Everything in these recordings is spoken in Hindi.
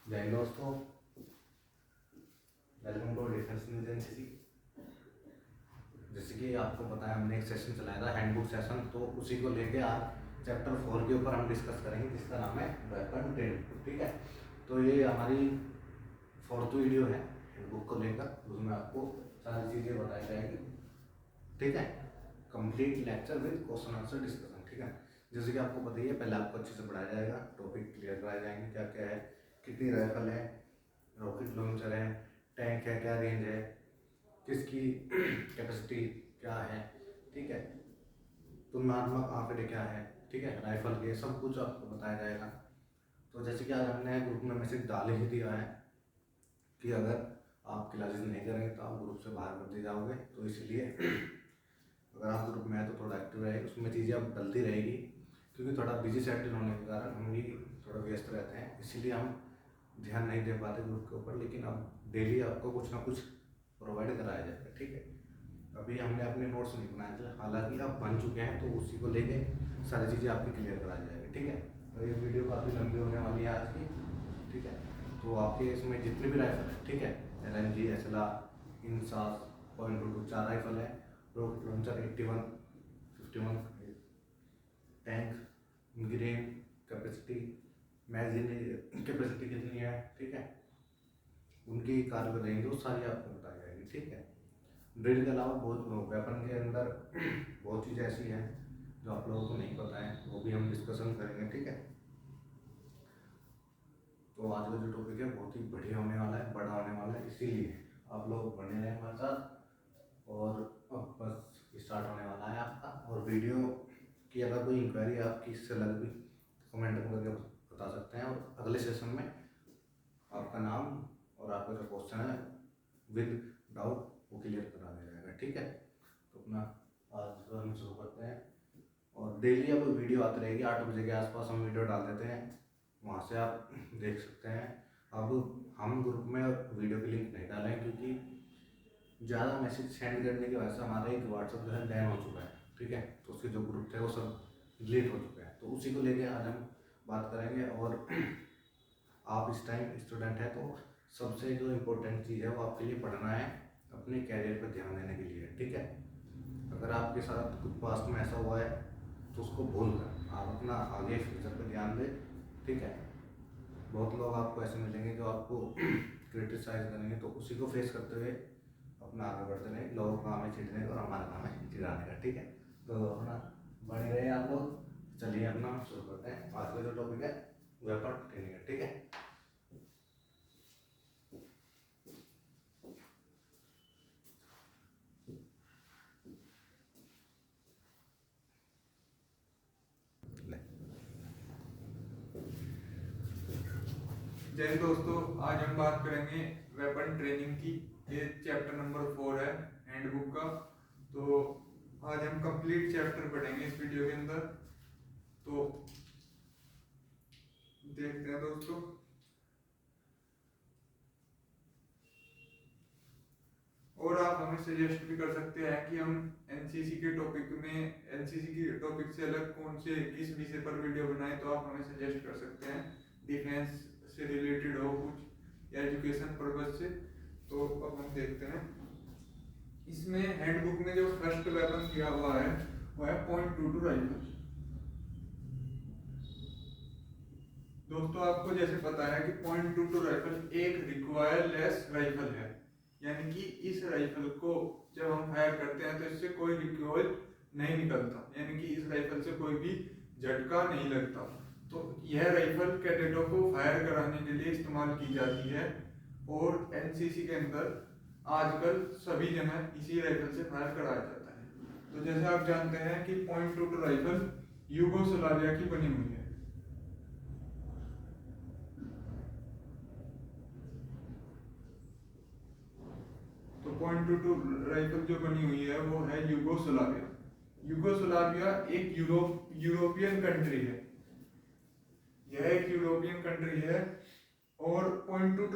जय हिंद दोस्तों, welcome to defence news NCC. जैसे कि आपको पता है हमने एक सेशन चलाया था हैंडबुक सेशन, तो उसी को लेके आज चैप्टर 4 के ऊपर हम डिस्कस करेंगे जिसका नाम है वेपन ट्रेनिंग। ठीक है, तो ये हमारी 4th वीडियो है हैंडबुक को लेकर, उसमें आपको सारी चीज़ें बताई जाएगी। ठीक है, complete lecture with question answer discussion. ठीक है, जैसे कि आपको पता ही है, पहले आपको अच्छे से पढ़ाया जाएगा, टॉपिक क्लियर कराए जाएंगे, क्या क्या है, कितनी राइफल है, रॉकेट लॉन्चर है, टैंक है, क्या रेंज है, किसकी कैपेसिटी क्या है। ठीक है, तुलनात्मक आंकड़े क्या है, ठीक है, राइफल के सब कुछ आपको बताया जाएगा। तो जैसे कि आज हमने ग्रुप में मैसेज डाल ही दिया है कि अगर आप क्लासेस नहीं करेंगे तो आप ग्रुप से बाहर कर दिए जाओगे, तो इसलिए अगर आप ग्रुप में है तो थोड़ा एक्टिव रहेगी, उसमें चीज़ें अब डलती रहेगी, क्योंकि थोड़ा बिजी शेड्यूल होने के कारण हम भी थोड़ा व्यस्त रहते हैं, इसीलिए हम ध्यान नहीं दे पाते ग्रुप के ऊपर। लेकिन अब डेली आपको कुछ ना कुछ प्रोवाइड कराया जाएगा। ठीक है, अभी हमने अपने नोट्स नहीं बनाए थे, हालांकि अब बन चुके हैं, तो उसी को लेके सारी चीज़ें आपकी क्लियर कराई जाएगी। ठीक है, तो ये वीडियो काफ़ी लंबी होने वाली है आज की। ठीक है, तो आपके इसमें जितने भी राइफल है, ठीक है, LMG, SLR, इंसास, .22 4 राइफल है, rocket launcher 81, 51, tank, grain, capacity, magazine capacity कितनी है, ठीक है, उनकी कार्य रहेंगे, वो सारी आपको बताई जाएगी। ठीक है, ड्रिल के अलावा बहुत वेपन के अंदर बहुत चीज़ ऐसी हैं जो आप लोगों को नहीं पता है, वो भी हम डिस्कशन करेंगे। ठीक है, तो आज का जो टॉपिक है बहुत ही बढ़िया होने वाला है, बड़ा होने वाला है, इसीलिए आप लोग बने रहें हमारे साथ। और अब बस स्टार्ट होने वाला है आपका। और वीडियो की अगर कोई इंक्वायरी आपकी इससे लग भी तो कमेंट में करके बता सकते हैं, और अगले सेशन में आपका नाम और आपका जो क्वेश्चन है विद डाउट वो क्लियर करा दिया जाएगा। ठीक है, तो अपना आज हम शुरू करते हैं, और डेली अब वीडियो आती रहेगी, 8 बजे के आसपास हम वीडियो डाल देते हैं, वहाँ से आप देख सकते हैं। अब हम ग्रुप में वीडियो की लिंक नहीं डालें, क्योंकि ज़्यादा मैसेज सेंड करने की वजह से हमारा एक व्हाट्सअप जो है बैन हो चुका है। ठीक है, तो उसके जो ग्रुप थे वो सब डिलीट हो चुके हैं, तो उसी को लेके आज हम बात करेंगे। और आप इस टाइम स्टूडेंट हैं, तो सबसे जो इम्पोर्टेंट चीज़ है वो आपके लिए पढ़ना है, अपने कैरियर पर ध्यान देने के लिए। ठीक है, अगर आपके साथ कुछ पास्ट में ऐसा हुआ है तो उसको भूल कर आप अपना आगे फ्यूचर पर ध्यान दें। ठीक है, बहुत लोग आपको ऐसे मिलेंगे जो आपको क्रिटिसाइज करेंगे, तो उसी को फेस करते हुए अपना आगे बढ़ते रहें। लोगों का काम है चिढ़ने का और हमारा काम है चिढ़ाने का। ठीक है, तो अपना बने रहे आप लोग। चलिए अपना शुरू करते हैं। आज का जो टॉपिक है वेपन ट्रेनिंग है। ठीक है, जय हिंद दोस्तों, आज हम बात करेंगे वेपन ट्रेनिंग की। ये चैप्टर नंबर 4 है हैंडबुक का। तो आज हम कंप्लीट चैप्टर पढ़ेंगे इस वीडियो के अंदर। तो देखते हैं दोस्तों। और आप हमें सजेस्ट भी कर सकते हैं कि हम एनसीसी के टॉपिक से अलग कौन से किस विषय पर वीडियो बनाएं, तो आप हमें सजेस्ट कर सकते हैं। डिफेंस से रिलेटेड हो कुछ या एजुकेशन पर्पज से। तो अब हम देखते हैं। इसमें हैंडबुक में जो फर्स्ट वेपन दिया हुआ है वो है .22 राइफल। दोस्तों आपको जैसे पता है कि .22 राइफल एक रिक्वायरलेस राइफल है, यानी कि इस राइफल को जब हम फायर करते हैं तो इससे कोई रिकॉइल नहीं निकलता, यानी कि इस राइफल से कोई भी झटका नहीं लगता। तो यह राइफल कैडेटों को फायर कराने के लिए इस्तेमाल की जाती है, और एनसीसी के अंदर आजकल सभी जगह इसी राइफल से फायर कराया जाता है। तो जैसे आप जानते हैं कि .22 राइफल यूगोस्लाविया की बनी हुई है। तो .22 राइफल जो बनी हुई है वो है यूगोस्लाविया। यूगोस्लाविया एक यूरोपियन कंट्री है। यह एक यूरोपियन कंट्री है। और .22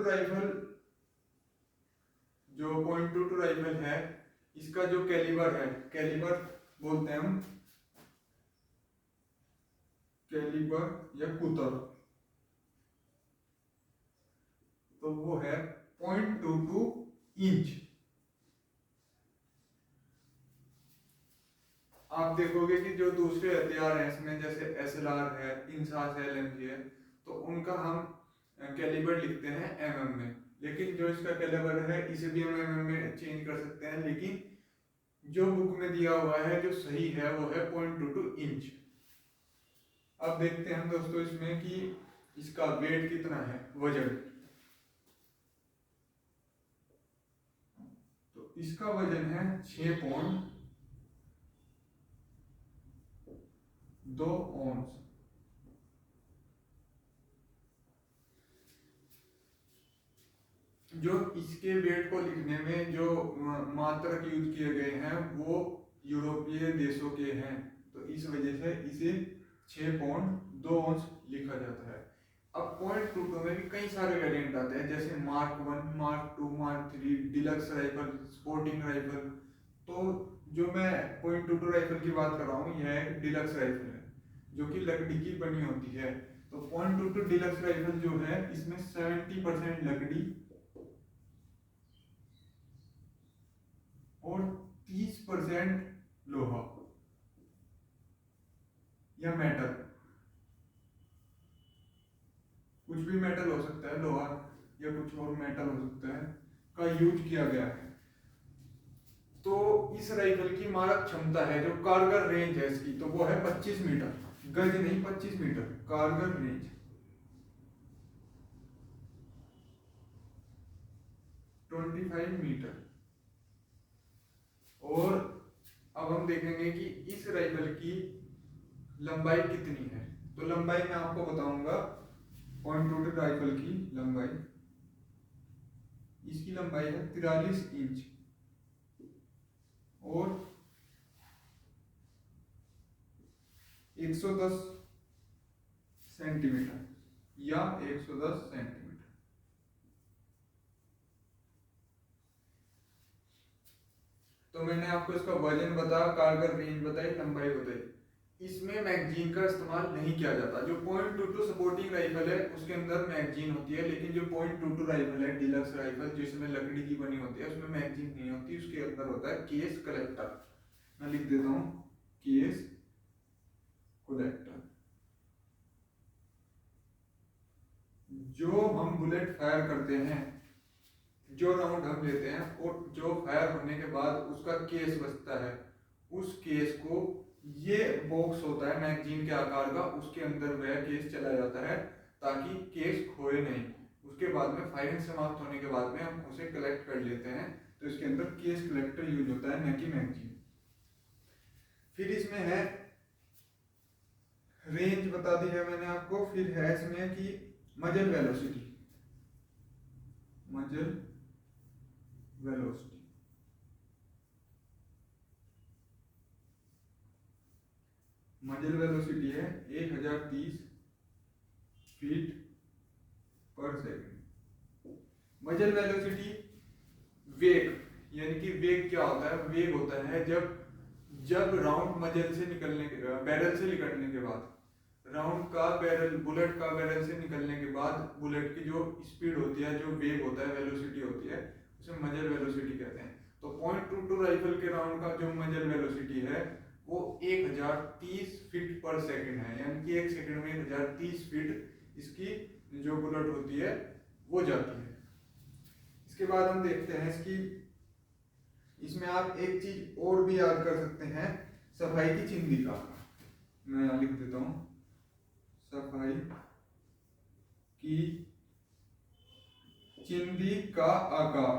राइफल है, इसका जो कैलिबर बोलते हैं हम, कैलिबर या कुतर। तो वो है 0.22 इंच। आप देखोगे कि जो दूसरे हथियार हैं इसमें, जैसे SLR है, इंसास है, LMG है, तो उनका हम कैलिबर लिखते हैं mm में, लेकिन जो इसका कैलिबर है इसे भी हम mm में चेंज कर सकते हैं, लेकिन जो बुक में दिया हुआ है जो सही है वो है 0.22 इंच। अब देखते हैं दोस्तों इसमें कि इसका वेट कितना है, वजन। तो इसका वजन है 6.2 औंस। जो इसके वेट को लिखने में जो मात्रक यूज किए गए हैं वो यूरोपीय देशों के हैं, तो इस वजह से इसे 6.2 औंस लिखा जाता है। अब 0.22 में भी कई सारे वेरिएंट आते हैं, जैसे mark 1, mark 2, mark 3, deluxe rifle, sporting rifle. तो जो मैं 0.22 राइफल की बात कर रहा हूँ यह एक डिलक्स राइफल है जो कि लकड़ी की बनी होती है। तो 0.22 डिलक्स राइफल जो है इसमें 70% लकड़ी और 30% लोहा या मेटल, कुछ भी मेटल हो सकता है, लोहा या कुछ और मेटल हो सकता है, का यूज किया गया है। तो इस राइफल की मारक क्षमता है, जो कारगर रेंज है इसकी, तो वो है 25 मीटर, गज नहीं 25 मीटर कारगर रेंज। 25 मीटर। और अब हम देखेंगे कि इस राइफल की लंबाई कितनी है। तो लंबाई मैं आपको बताऊंगा 0.22 राइफल की लंबाई। इसकी लंबाई है 43 इंच और 110 सेंटीमीटर या 110 सेंटीमीटर। तो मैंने आपको इसका वजन बताया, कारगर रेंज बताई, लंबाई बताई। इसमें मैगजीन का इस्तेमाल नहीं किया जाता। जो 0.22 सपोर्टिंग राइफल है उसके अंदर मैगजीन होती है, लेकिन जो 0.22 राइफल है डिलक्स राइफल जिसमें लकड़ी की बनी होती है उसमें मैगजीन नहीं होती, उसके अंदर होता है केस कलेक्टर। मैं लिख देता हूँ केस कलेक्टर। जो हम बुलेट फायर करते हैं, जो राउंड हम लेते हैं और जो फायर होने के बाद उसका केस बचता है, उस केस को ये बॉक्स होता है मैगजीन के आकार का, उसके अंदर वह केस चला जाता है ताकि केस खोए नहीं। उसके बाद में फायरिंग समाप्त होने के बाद में हम उसे कलेक्ट कर लेते हैं, तो इसके अंदर केस कलेक्टर यूज होता है, न कि मैगजीन। फिर इसमें है रेंज बता दी है मैंने आपको। फिर है इसमें कि मजल वेलोसिटी, मजल वेलोसिटी। मजल वेलोसिटी है 1030 फीट पर सेकंड। मजल वेलोसिटी वेग, यानी कि वेग क्या होता है, वेग होता है जब राउंड मजल से निकलने के बैरल से निकलने के बाद, राउंड का बैरल, बुलेट का बैरल से निकलने के बाद बुलेट की जो स्पीड होती है, जो वेग होता है, वेलोसिटी होती है, उसे मजल वेलोसिटी कहते हैं। तो 0.22 राइफल के राउंड का जो मजल वेलोसिटी है वो 1030 फीट पर सेकंड है, यानी कि एक सेकंड में 1030 फीट इसकी जो बुलेट होती है वो जाती है। इसके बाद हम देखते हैं इसमें आप एक चीज और भी याद कर सकते हैं, सफाई की चिंदी का। मैं यहाँ लिख देता हूँ सफाई की चिंदी का आकार।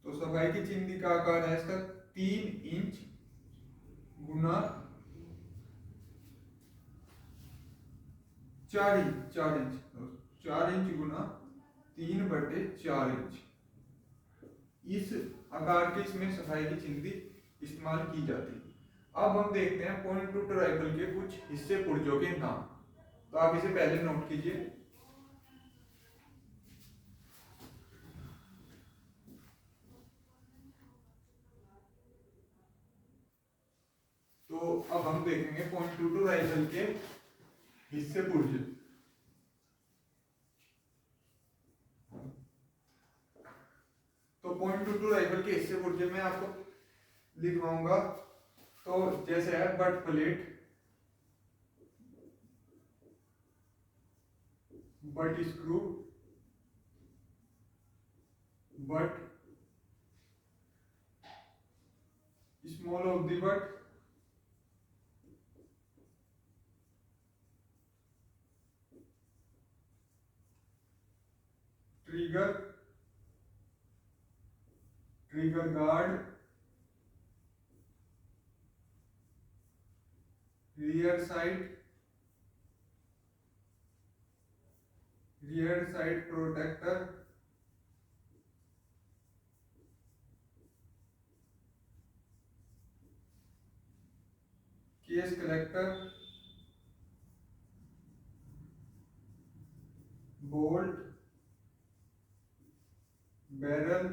तो सफाई की चिंदी का आकार है इसका 3 इंच गुना 4 इंच, 4 इंच गुना 3/4 इंच। इस आकार के इसमें सफाई की चिंदी इस्तेमाल की जाती है। अब हम देखते हैं 0.22 राइफल के कुछ हिस्से पुर्जों के नाम। तो आप इसे पहले नोट कीजिए। तो अब हम देखेंगे 0.22 राइफल के हिस्से पुर्जे। .22 राइफल के हिस्से पुर्जे में आपको लिखवाऊंगा। तो जैसे है butt plate, butt screw, butt small of the butt, trigger, trigger guard, rear sight, rear sight protector, case collector, bolt, barrel,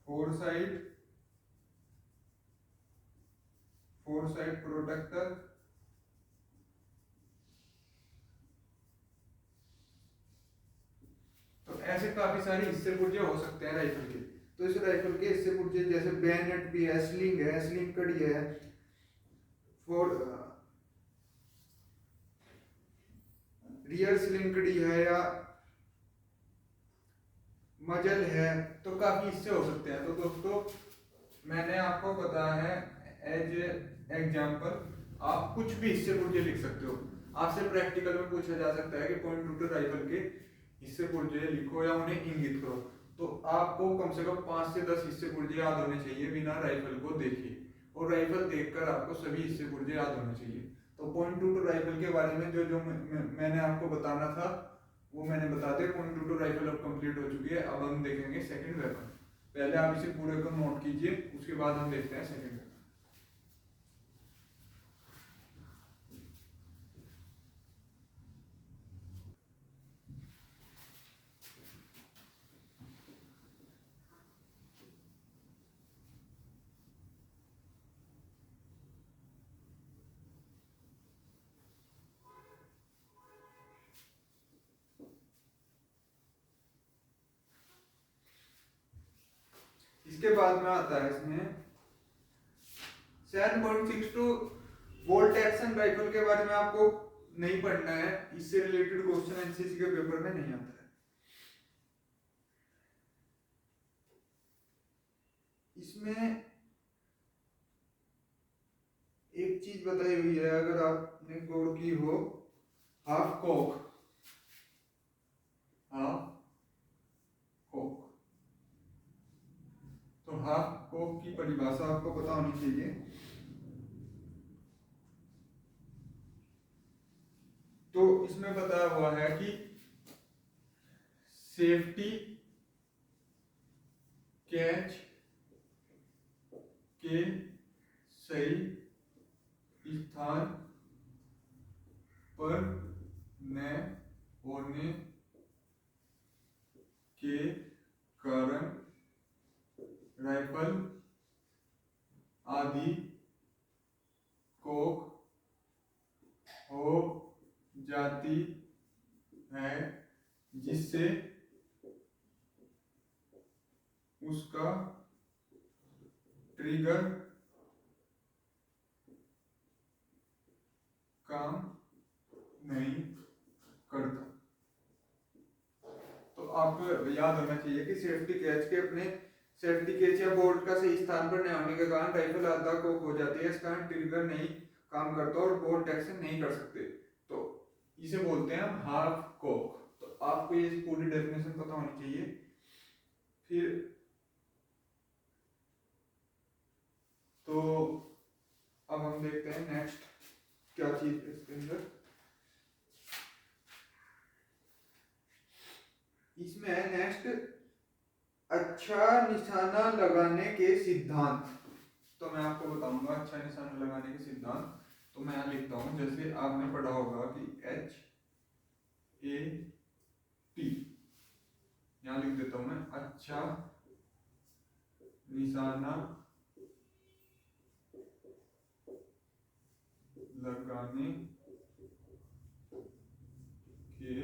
fore sight protector, तो ऐसे काफी सारे हिस्से पुर्जे हो सकते हैं राइफल के। तो इस राइफल के हिस्से पुर्जे जैसे बैनेट भी है, स्लिंग कड़ी है, फोर रियर स्लिंग कड़ी है या मजल है, तो काफी हिस्से हो सकते हैं। तो दोस्तों मैंने आपको बताया है एज एग्जाम्पल, आप कुछ भी हिस्से पुर्जे लिख सकते हो। आपसे प्रैक्टिकल में पूछा जा सकता है कि .22 राइफल के हिस्से पुर्जे लिखो या उन्हें इंगित करो, तो आपको कम से कम 5 से 10 हिस्से पुर्जे याद होने चाहिए बिना राइफल को देखे, और राइफल देखकर आपको सभी हिस्से पुर्जे याद होने चाहिए। तो .22 राइफल के बारे में जो मैंने आपको बताना था वो मैंने बता दिया। .22 राइफल अब कंप्लीट हो चुकी है। अब हम देखेंगे सेकंड वेपन। पहले आप इसे पूरे को नोट कीजिए, उसके बाद हम देखते हैं सेकंड वेपन। इसके बाद में आता है इसमें 7.62 बोल्ट एक्शन राइफल के बारे में आपको नहीं पढ़ना है, इससे रिलेटेड क्वेश्चन एनसीसी के पेपर में नहीं आता है। इसमें एक चीज बताई हुई है, अगर आपने गौर की हो, हाफ कॉक, हाफ कॉक। तो हाफ कॉक की परिभाषा आपको पता होनी चाहिए। तो इसमें बताया हुआ है कि सेफ्टी कैच के सही स्थान पर न होने के कारण राइफल आदि कॉक हो जाती है, जिससे उसका ट्रिगर काम नहीं करता। तो आपको याद होना चाहिए कि सेफ्टी कैच या बोल्ट का सही स्थान पर न होने के कारण राइफल आधा कॉक हो जाती है, इस कारण ट्रिगर नहीं काम करता और बोल्ट एक्शन नहीं कर सकते। तो इसे बोलते हैं हाफ कॉक। तो आपको ये पूरी डेफिनेशन पता होनी चाहिए। फिर तो अब हम देखते हैं नेक्स्ट क्या चीज है इसके अंदर। इसमें है नेक्स्ट अच्छा निशाना लगाने के सिद्धांत। तो मैं आपको बताऊंगा अच्छा निशाना लगाने के सिद्धांत। तो मैं यहाँ लिखता हूं, जैसे आपने पढ़ा होगा कि HAT, यहाँ लिख देता हूं मैं, अच्छा निशाना लगाने के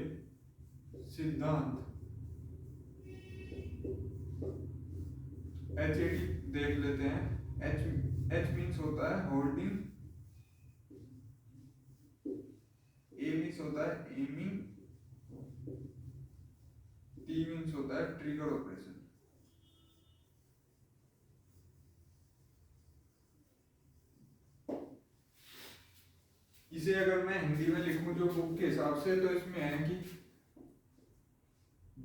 सिद्धांत। होता है एमिंग, टी मीन्स होता है ट्रिगर ऑपरेशन। इसे अगर मैं हिंदी में लिखूं जो बुक के हिसाब से, तो इसमें है कि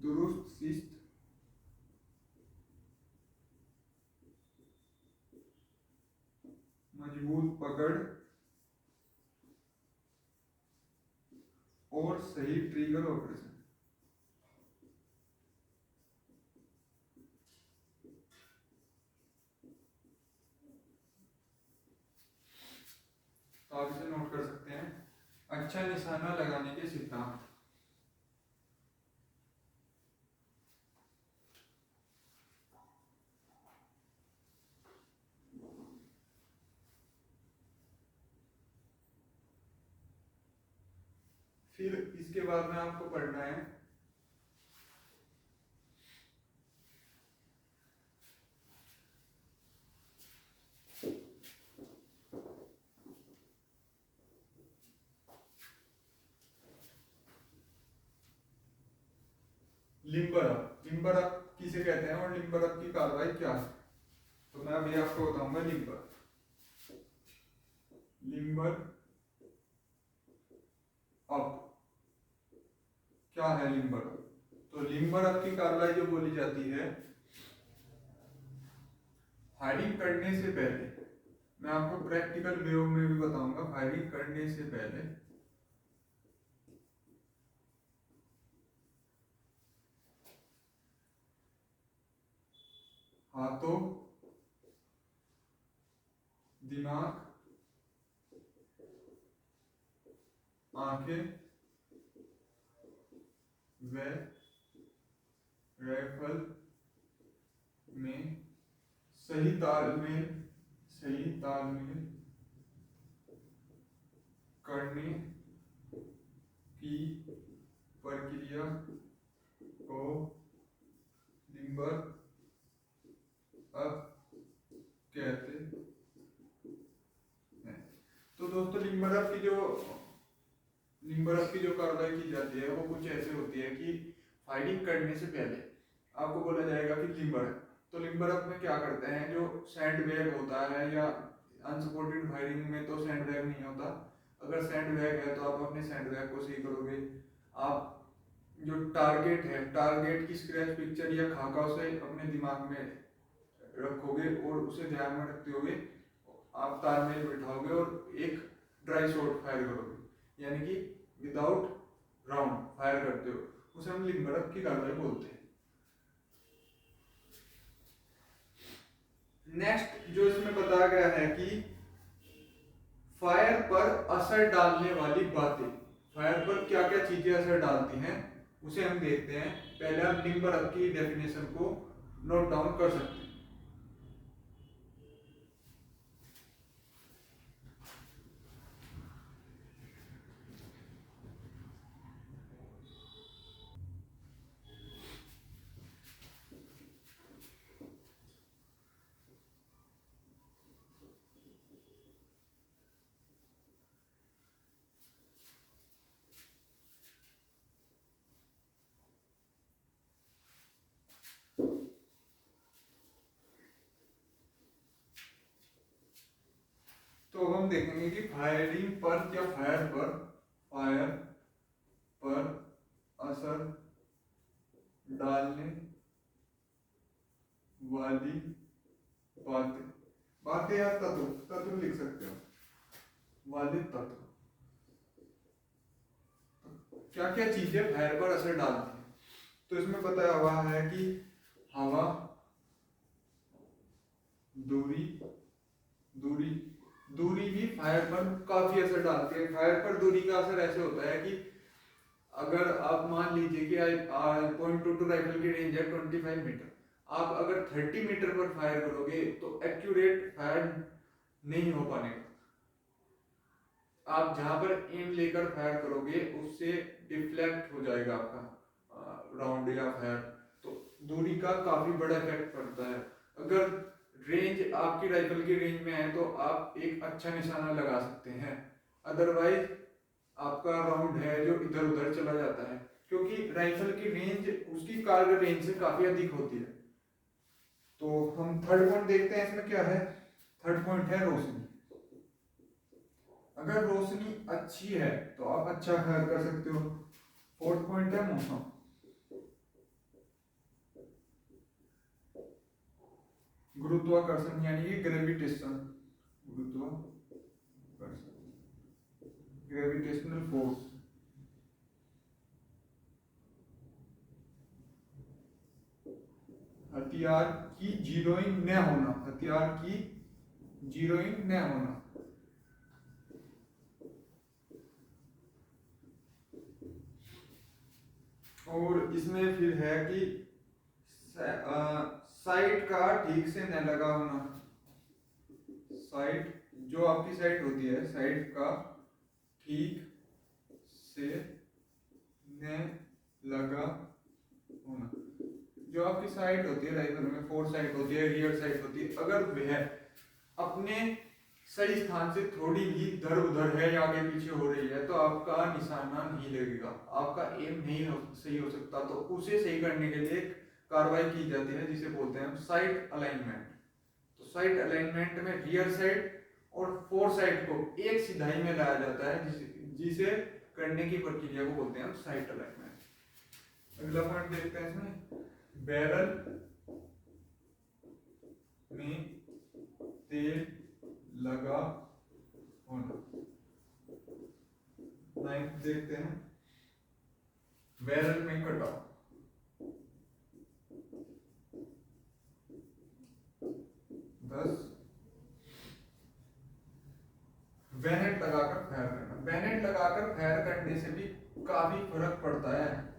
दुरुस्त शिस्त, मजबूत पकड़ और सही ट्रिगर ऑपरेशन। तो आप इसे नोट कर सकते हैं, अच्छा निशाना लगाने के सिद्धांत। फिर इसके बाद में आपको पढ़ना है लिम्बर अप। लिम्बर अप किसे कहते हैं और लिम्बर अप की कार्रवाई क्या है, तो मैं अभी आपको बताऊंगा। लिम्बर अप क्या है? लिम्बर अप, तो लिम्बर अप की कार्रवाई जो बोली जाती है, फायरिंग करने से पहले, मैं आपको प्रैक्टिकल वे में भी बताऊंगा। फायरिंग करने से पहले हाथों, दिमाग, आंखें व राइफल में सही तालमेल करने की प्रक्रिया को लिम्बर अप कहते हैं। तो दोस्तों, लिम्बर अप की जो कार्रवाई की जाती है वो कुछ ऐसे होती है कि फायरिंग करने से पहले आपको बोला जाएगा कि लिम्बर है। तो लिम्बर अप में क्या करते हैं, जो सैंड बैग होता है, या अनसपोर्टेड फायरिंग में तो सैंड बैग नहीं होता, अगर सैंड बैग है तो आप अपने सैंड बैग को सही करोगे। आप जो टारगेट है, टारगेट की स्क्रैच पिक्चर या खाका उसे अपने दिमाग में रखोगे और उसे ध्यान में रखते हुए आप तालमेल बिठाओगे और एक ड्राई शॉट फायर करोगे, यानी कि विदाउट राउंड फायर करते हो, उसे हम लिम्बर अप की कार्रवाई बोलते हैं। नेक्स्ट जो इसमें बताया गया है कि फायर पर असर डालने वाली बातें, फायर पर क्या क्या चीजें असर डालती हैं उसे हम देखते हैं। पहले आप लिम्बर अप की डेफिनेशन को नोट डाउन कर सकते हैं। तो हम देखेंगे कि फायरिंग पर या फायर पर असर डालने वाली बातें या तत्व लिख सकते हो, वाले तत्व, क्या क्या चीजें फायर पर असर डालती हैं। तो इसमें बताया हुआ है कि हवा, दूरी भी फायर पर काफी असर डालती है। फायर पर दूरी का असर ऐसे होता है कि अगर आप मान लीजिए कि .22 राइफल की रेंज है 25 मीटर, आप अगर 30 मीटर पर फायर करोगे तो एक्यूरेट फायर नहीं हो पाएगा। आप जहां पर एम लेकर फायर करोगे उससे डिफ्लेक्ट हो जाएगा आपका राउंड या फायर, तो दूरी का काफी बड़ा इफेक्ट पड़ता है। अगर रेंज आपकी राइफल की रेंज में है तो आप एक अच्छा निशाना लगा सकते हैं, अदरवाइज आपका राउंड है जो इधर उधर चला जाता है, क्योंकि राइफल की रेंज उसकी कारगर रेंज से काफी अधिक होती है। तो हम थर्ड पॉइंट देखते हैं, इसमें क्या है। थर्ड पॉइंट है रोशनी। अगर रोशनी अच्छी है तो आप अच्छा फायर कर सकते हो। फोर्थ पॉइंट है मौसम। गुरुत्वाकर्षण यानी कि ग्रेविटेशन, गुरुत्वाकर्षण, ग्रेविटेशनल फोर्स। हथियार की जीरोइंग न होना, हथियार की जीरोइंग न होना। और इसमें फिर है कि साइट का ठीक से न लगा होना। साइट जो आपकी साइट होती है, साइट का ठीक से न लगा होना। जो आपकी साइट होती है राइफल में, फोर साइट होती है, रियर साइट होती है, अगर वह अपने सही स्थान से थोड़ी ही इधर उधर है या आगे पीछे हो रही है तो आपका निशाना नहीं लगेगा, आपका एम नहीं सही हो सकता। तो उसे सही करने के लिए कार्रवाई की जाती है जिसे बोलते हैं हम साइट अलाइनमेंट। तो साइट अलाइनमेंट में रियर साइड और फोर साइड को एक सिधाई में लाया जाता है, जिसे करने की प्रक्रिया को बोलते हैं हम साइट अलाइनमेंट। अगला पॉइंट देखते हैं इसमें, बैरल में तेल लगा होना। नाइन्थ देखते हैं, बैरल में कटाव। 10 बैनेट लगाकर फायर करना। बैनेट लगाकर फायर करने से भी काफी फर्क पड़ता है।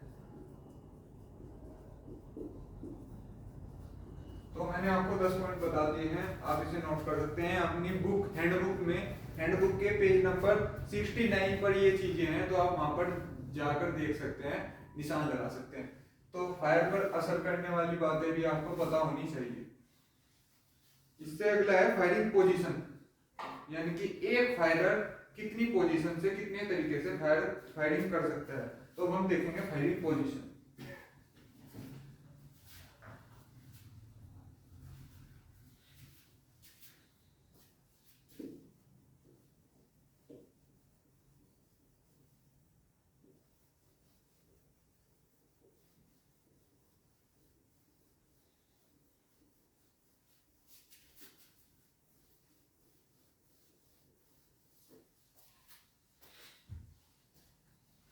तो मैंने आपको 10 पॉइंट बता दिए हैं, आप इसे नोट कर सकते हैं अपनी बुक हैंडबुक में। हैंडबुक के पेज नंबर 69 पर ये चीजें हैं, तो आप वहां पर जाकर देख सकते हैं, निशान लगा सकते हैं। तो फायर पर असर करने वाली बातें भी आपको पता होनी चाहिए। इससे अगला है फायरिंग पोजीशन, यानी कि एक फायरर कितनी पोजीशन से कितने तरीके से फायरिंग कर सकता है। तो हम देखेंगे फायरिंग पोजीशन।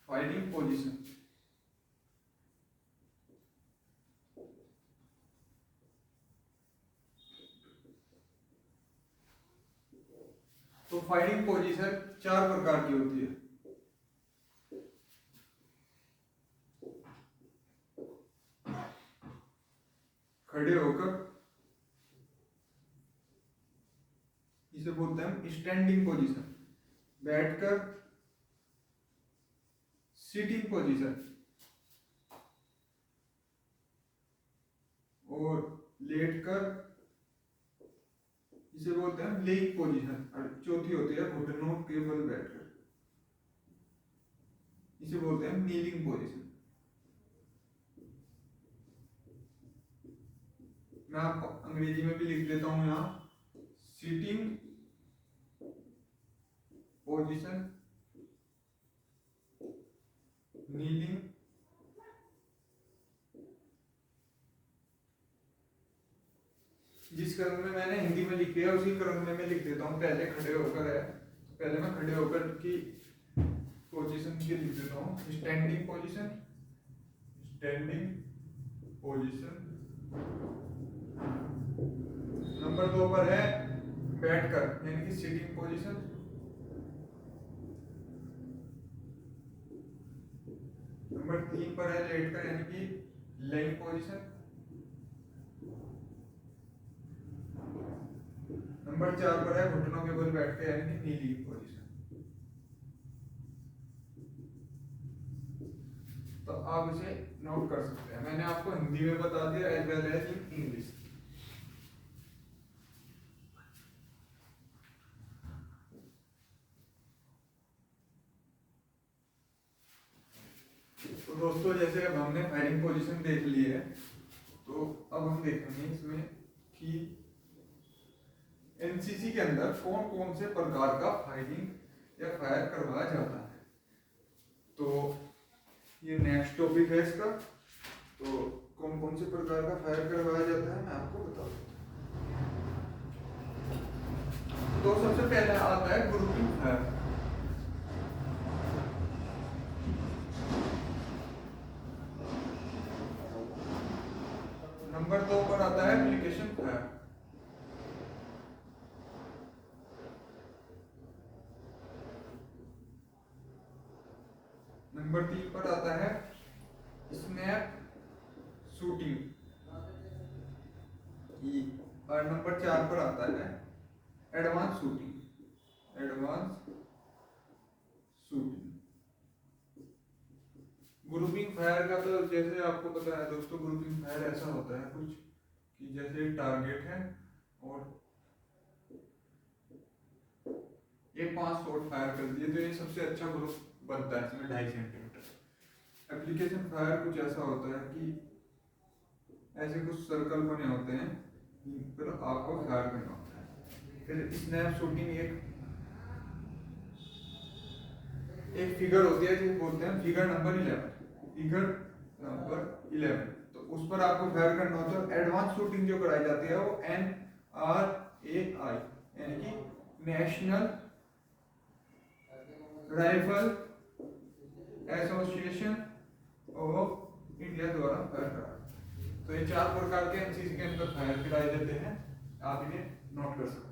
फायरिंग पोजीशन, तो फायरिंग पोजीशन 4 प्रकार की होती है। खड़े होकर, इसे बोलते हैं स्टैंडिंग पोजीशन। बैठकर, सिटिंग पोजीशन, और लेटकर, इसे बोलते हैं लेइंग पोजीशन। और चौथी होती है घुटनों के बल बैठकर, इसे बोलते हैं नीलिंग पोजीशन। मैं आपको अंग्रेजी में भी लिख देता हूं यहां, सिटिंग पोजीशन, नीलिंग, जिस क्रम में मैंने हिंदी में लिखी है उसी क्रम में मैं लिख देता हूँ। पहले खड़े होकर है, पहले मैं खड़े होकर की पोजीशन की लिख देता हूँ। Standing position, standing position. Number 2 पर है बैठकर, यानी कि सिटिंग पोजीशन। नंबर 3 पर है लेटकर, यानी कि लेइंग पोजीशन। नंबर 4 पर है घुटनों के बल बैठकर, यानी कि नीलिंग पोजीशन। तो आप इसे नोट कर सकते हैं, मैंने आपको हिंदी में बता दिया as well as in English. तो दोस्तों जैसे अब हमने फायरिंग पोजीशन देख ली है, तो अब हम देखेंगे इसमें कि एनसीसी के अंदर कौन कौन से प्रकार का फायरिंग या फायर करवाया जाता है। तो ये नेक्स्ट टॉपिक है इसका। तो कौन कौन से प्रकार का फायर करवाया जाता है मैं आपको बता देता हूँ। तो सबसे पहले आता है ग्रुपिंग फायर। नंबर 2 पर आता है एप्लीकेशन फायर। नंबर 3 पर आता है स्नैप शूटिंग। और नंबर 4 पर आता है advance shooting. Advance shooting. Grouping fire का तो जैसे आपको पता है दोस्तों, ग्रुपिंग फायर ऐसा होता है कुछ कि जैसे टारगेट है और ये 5 शॉट फायर कर दिए तो ये सबसे अच्छा ग्रुप बनता है, इसमें 2.5 सेंटीमीटर। एप्लीकेशन फायर कुछ ऐसा होता है कि ऐसे कुछ सर्कल बने होते हैं फिर आपको फायर करना होता है। फिर स्नैप शूटिंग एक फिगर होती है जिसे बोलते हैं फिगर नंबर 11। फिगर नंबर 11 तो उस पर आपको फायर करना होता है। एडवांस शूटिंग जो कराई जाती है वो NRAI यानी कि national rifle association of India द्वारा फायर करा। तो ये 4 प्रकार के एनसीसी के अंदर फायर कराए जाते हैं, आप इन्हें नोट कर सकते हैं।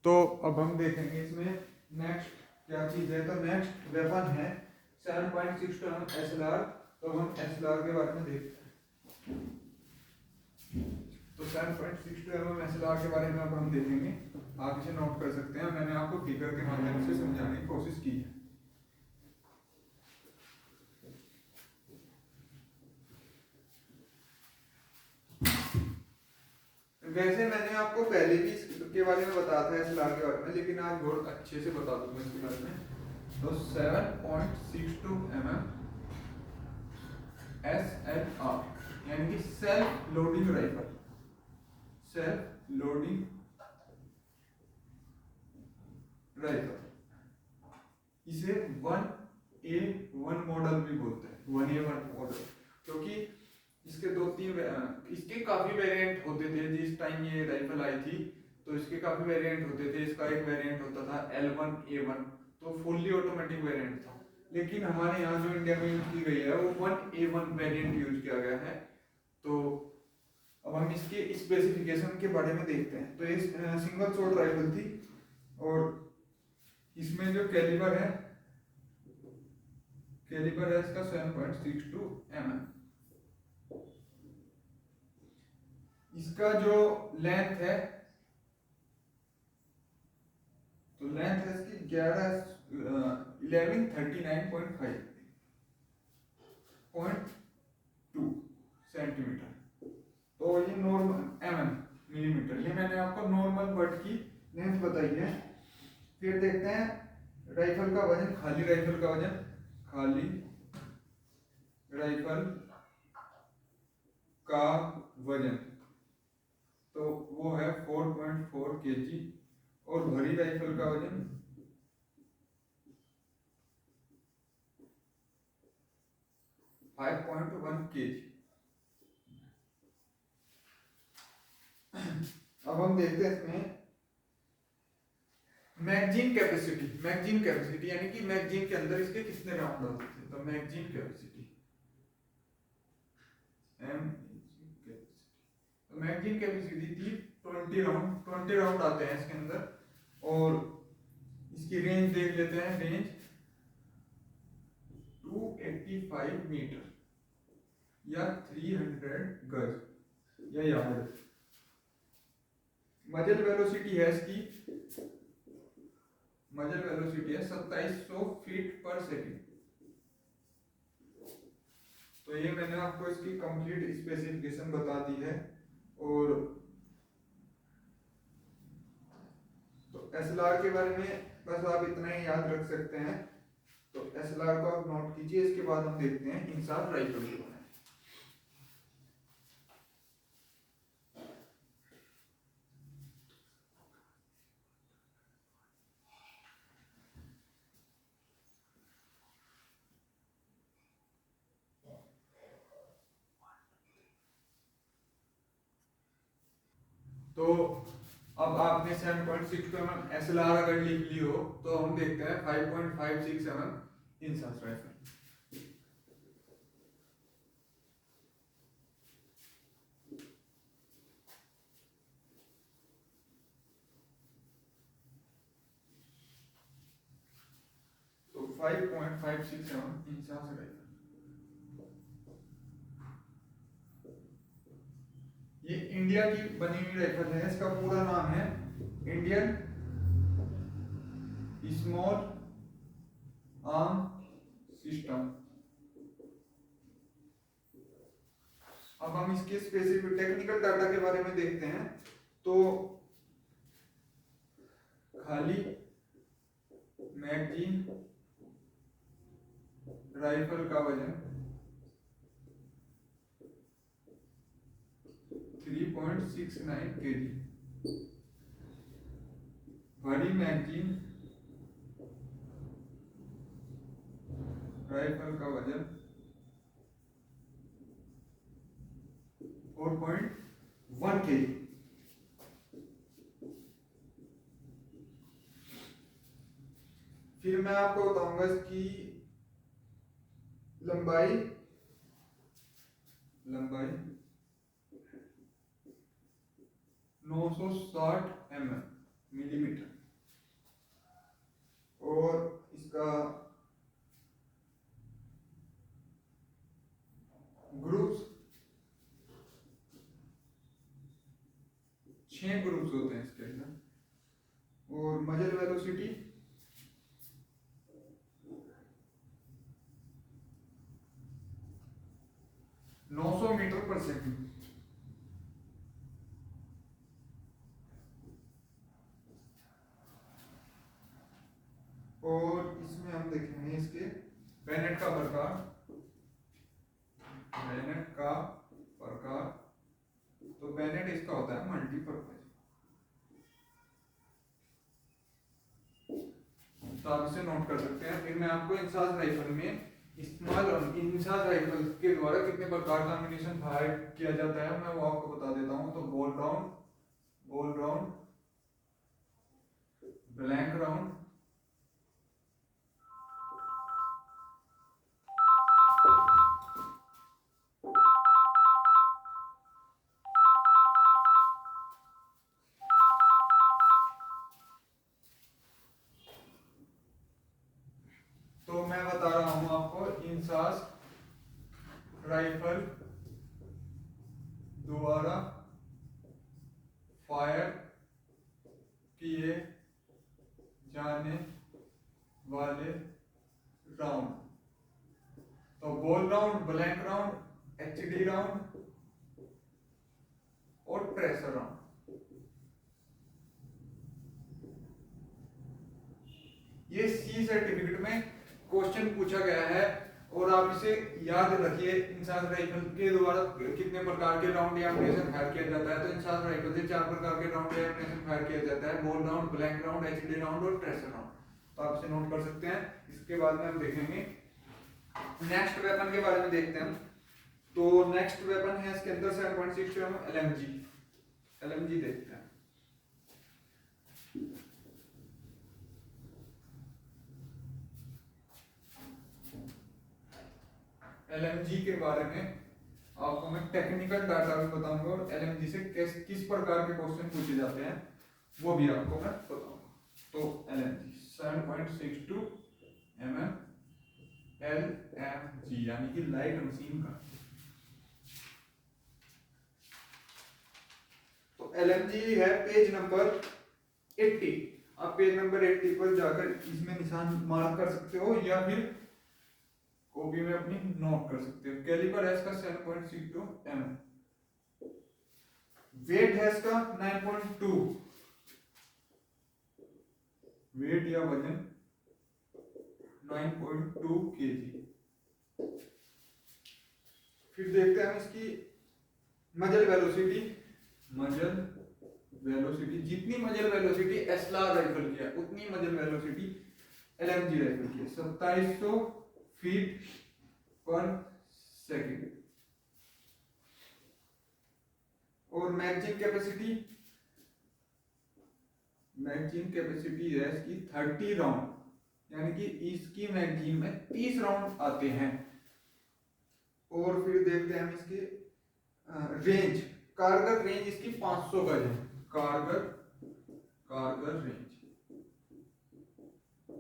तो अब हम देखेंगे इसमें नेक्स्ट क्या चीज है। तो नेक्स्ट वेपन है 7.62 SLR। तो हम SLR के बारे में देखते हैं। तो 7.62 SLR के बारे में अब हम देखेंगे, आप इसे नोट कर सकते हैं। मैंने आपको फिगर के माध्यम से समझाने की कोशिश की है। वैसे मैंने आपको पहले भी इसके बारे में बताया था SLR के बारे में, लेकिन आज बहुत अच्छे से बता दूंगा इसके बारे में। तो 7.62 SLR यानी कि self loading rifle. Self loading rifle इसे 1A1 मॉडल भी बोलते हैं। 1A1 मॉडल क्योंकि इसके काफी वेरिएंट होते थे। जिस टाइम ये राइफल आई थी तो इसके काफी वेरिएंट होते थे। इसका एक वेरिएंट होता था L1A1, तो फुल्ली ऑटोमेटिक वेरिएंट था। लेकिन हमारे यहाँ जो इंडिया में यूज की गई है वो 1A1 वेरिएंट यूज किया गया है। तो अब हम इसके स्पेसिफिकेशन के बारे में देखते हैं। तो ये सिंगल शॉट राइफल थी और इसमें जो कैलिबर है इसका 7.62 इसका जो लेंथ है, तो लेंथ है इसकी 1139.2 सेंटीमीटर। तो ये नॉर्मल मिलीमीटर, ये मैंने आपको नॉर्मल बट की लेंथ बताई है। फिर देखते हैं राइफल का वजन, खाली राइफल का वजन। खाली राइफल का वजन तो वो है 4.4 kg और भरी राइफल का वजन 5.1 kg। अब हम देखते हैं इसमें मैगजीन कैपेसिटी यानी कि मैगजीन के अंदर इसके कितने राउंड होते थे। तो मैगजीन कैपेसिटी मैगजीन कैपेसिटी थी 20 राउंड आते हैं इसके अंदर। और इसकी रेंज देख लेते हैं। रेंज 285 मीटर या 300 गज या यार्ड। मजल वेलोसिटी है इसकी मजल वेलोसिटी है 2700 फीट पर सेकेंड। तो ये मैंने आपको इसकी कंप्लीट स्पेसिफिकेशन बता दी है। और तो एसएलआर के बारे में बस आप इतना ही याद रख सकते हैं। तो एसएलआर को आप नोट कीजिए। इसके बाद हम देखते हैं इंसास राइफल के बारे में। तो अब आपने 7.62 mm एसएलआर अगर लिख ली हो तो हम देखते हैं 5.56 mm इंसास राइफल। तो 5.56 mm इंसास राइफल, ये इंडिया की बनी हुई राइफल है। इसका पूरा नाम है इंडियन स्मॉल आर्म सिस्टम। अब हम इसके स्पेसिफिक टेक्निकल डाटा के बारे में देखते हैं। तो खाली मैगजीन, राइफल का वजन 3.69 kg, बड़ी मैगजीन राइफल का वजन 4.1 kg। फिर मैं आपको बताऊंगा इसकी लंबाई 960 मिलीमीटर, और इसका ग्रुप्स 6 ग्रुप्स होते हैं इसके अंदर। और मजल वेलोसिटी 900 मीटर पर सेकंड। और इसमें हम देखेंगे इसके बैनेट का प्रकार। तो बैनेट इसका होता है मल्टीपर्पज। तो आप इसे नोट कर सकते हैं। फिर मैं आपको इंसास राइफल में इस्तेमाल और इंसास राइफल के द्वारा कितने प्रकार का एम्युनिशन फायर किया जाता है मैं वो आपको बता देता हूं। तो बॉल राउंड, ब्लैंक राउंड, तो मैं बता रहा हूं आपको इंसास राइफल द्वारा फायर किए जाने वाले राउंड। तो ball round, blank round, HD round और ट्रेसर राउंड। ये सी सर्टिफिकेट में क्वेश्चन पूछा गया है और आप इसे याद रखिए। इंसास राइफल के द्वारा कितने प्रकार के राउंड या एम्युनिशन फायर किया जाता है। तो इंसास राइफल से 4 प्रकार के राउंड या एम्युनिशन फायर किया जाता है, ball round, blank round, HD round और ट्रेसर राउंड। तो आप इसे नोट कर सकते हैं। इसके बाद में हम देखेंगे नेक्स्ट वेपन के बारे में देखते हैं। तो नेक्स्ट वेपन है इसके अंदर 7.62 एलएमजी देखते हैं। एलएमजी के बारे में आपको मैं टेक्निकल डाटा भी बताऊंगा और एलएमजी से किस प्रकार के क्वेश्चन पूछे जाते हैं वो भी आपको मैं बताऊंगा। तो एलएमजी 7.62 एलएमजी यानी कि लाइट मशीन का। तो एलएमजी है पेज नंबर 80। आप पेज नंबर 80 पर जाकर इसमें निशान मार्क कर सकते हो या फिर कॉपी में अपनी नोट कर सकते हो। कैलिपर है इसका 7.62 mm, वेट है इसका 9.2, वेट या वजन 9.2 kg। फिर देखते हैं हम इसकी मजल वेलोसिटी। मजल वेलोसिटी, जितनी मजल वेलोसिटी एसएलआर राइफल की है उतनी मजल वेलोसिटी एलएमजी राइफल की है, 2700 फीट पर सेकंड। और मैगजीन कैपेसिटी, मैगजीन कैपेसिटी है इसकी 30 राउंड, यानी कि इसकी मैगजीन में 30 राउंड आते हैं। और फिर देखते हैं हम इसकी रेंज, कारगर रेंज इसकी 500 गज है। कारगर रेंज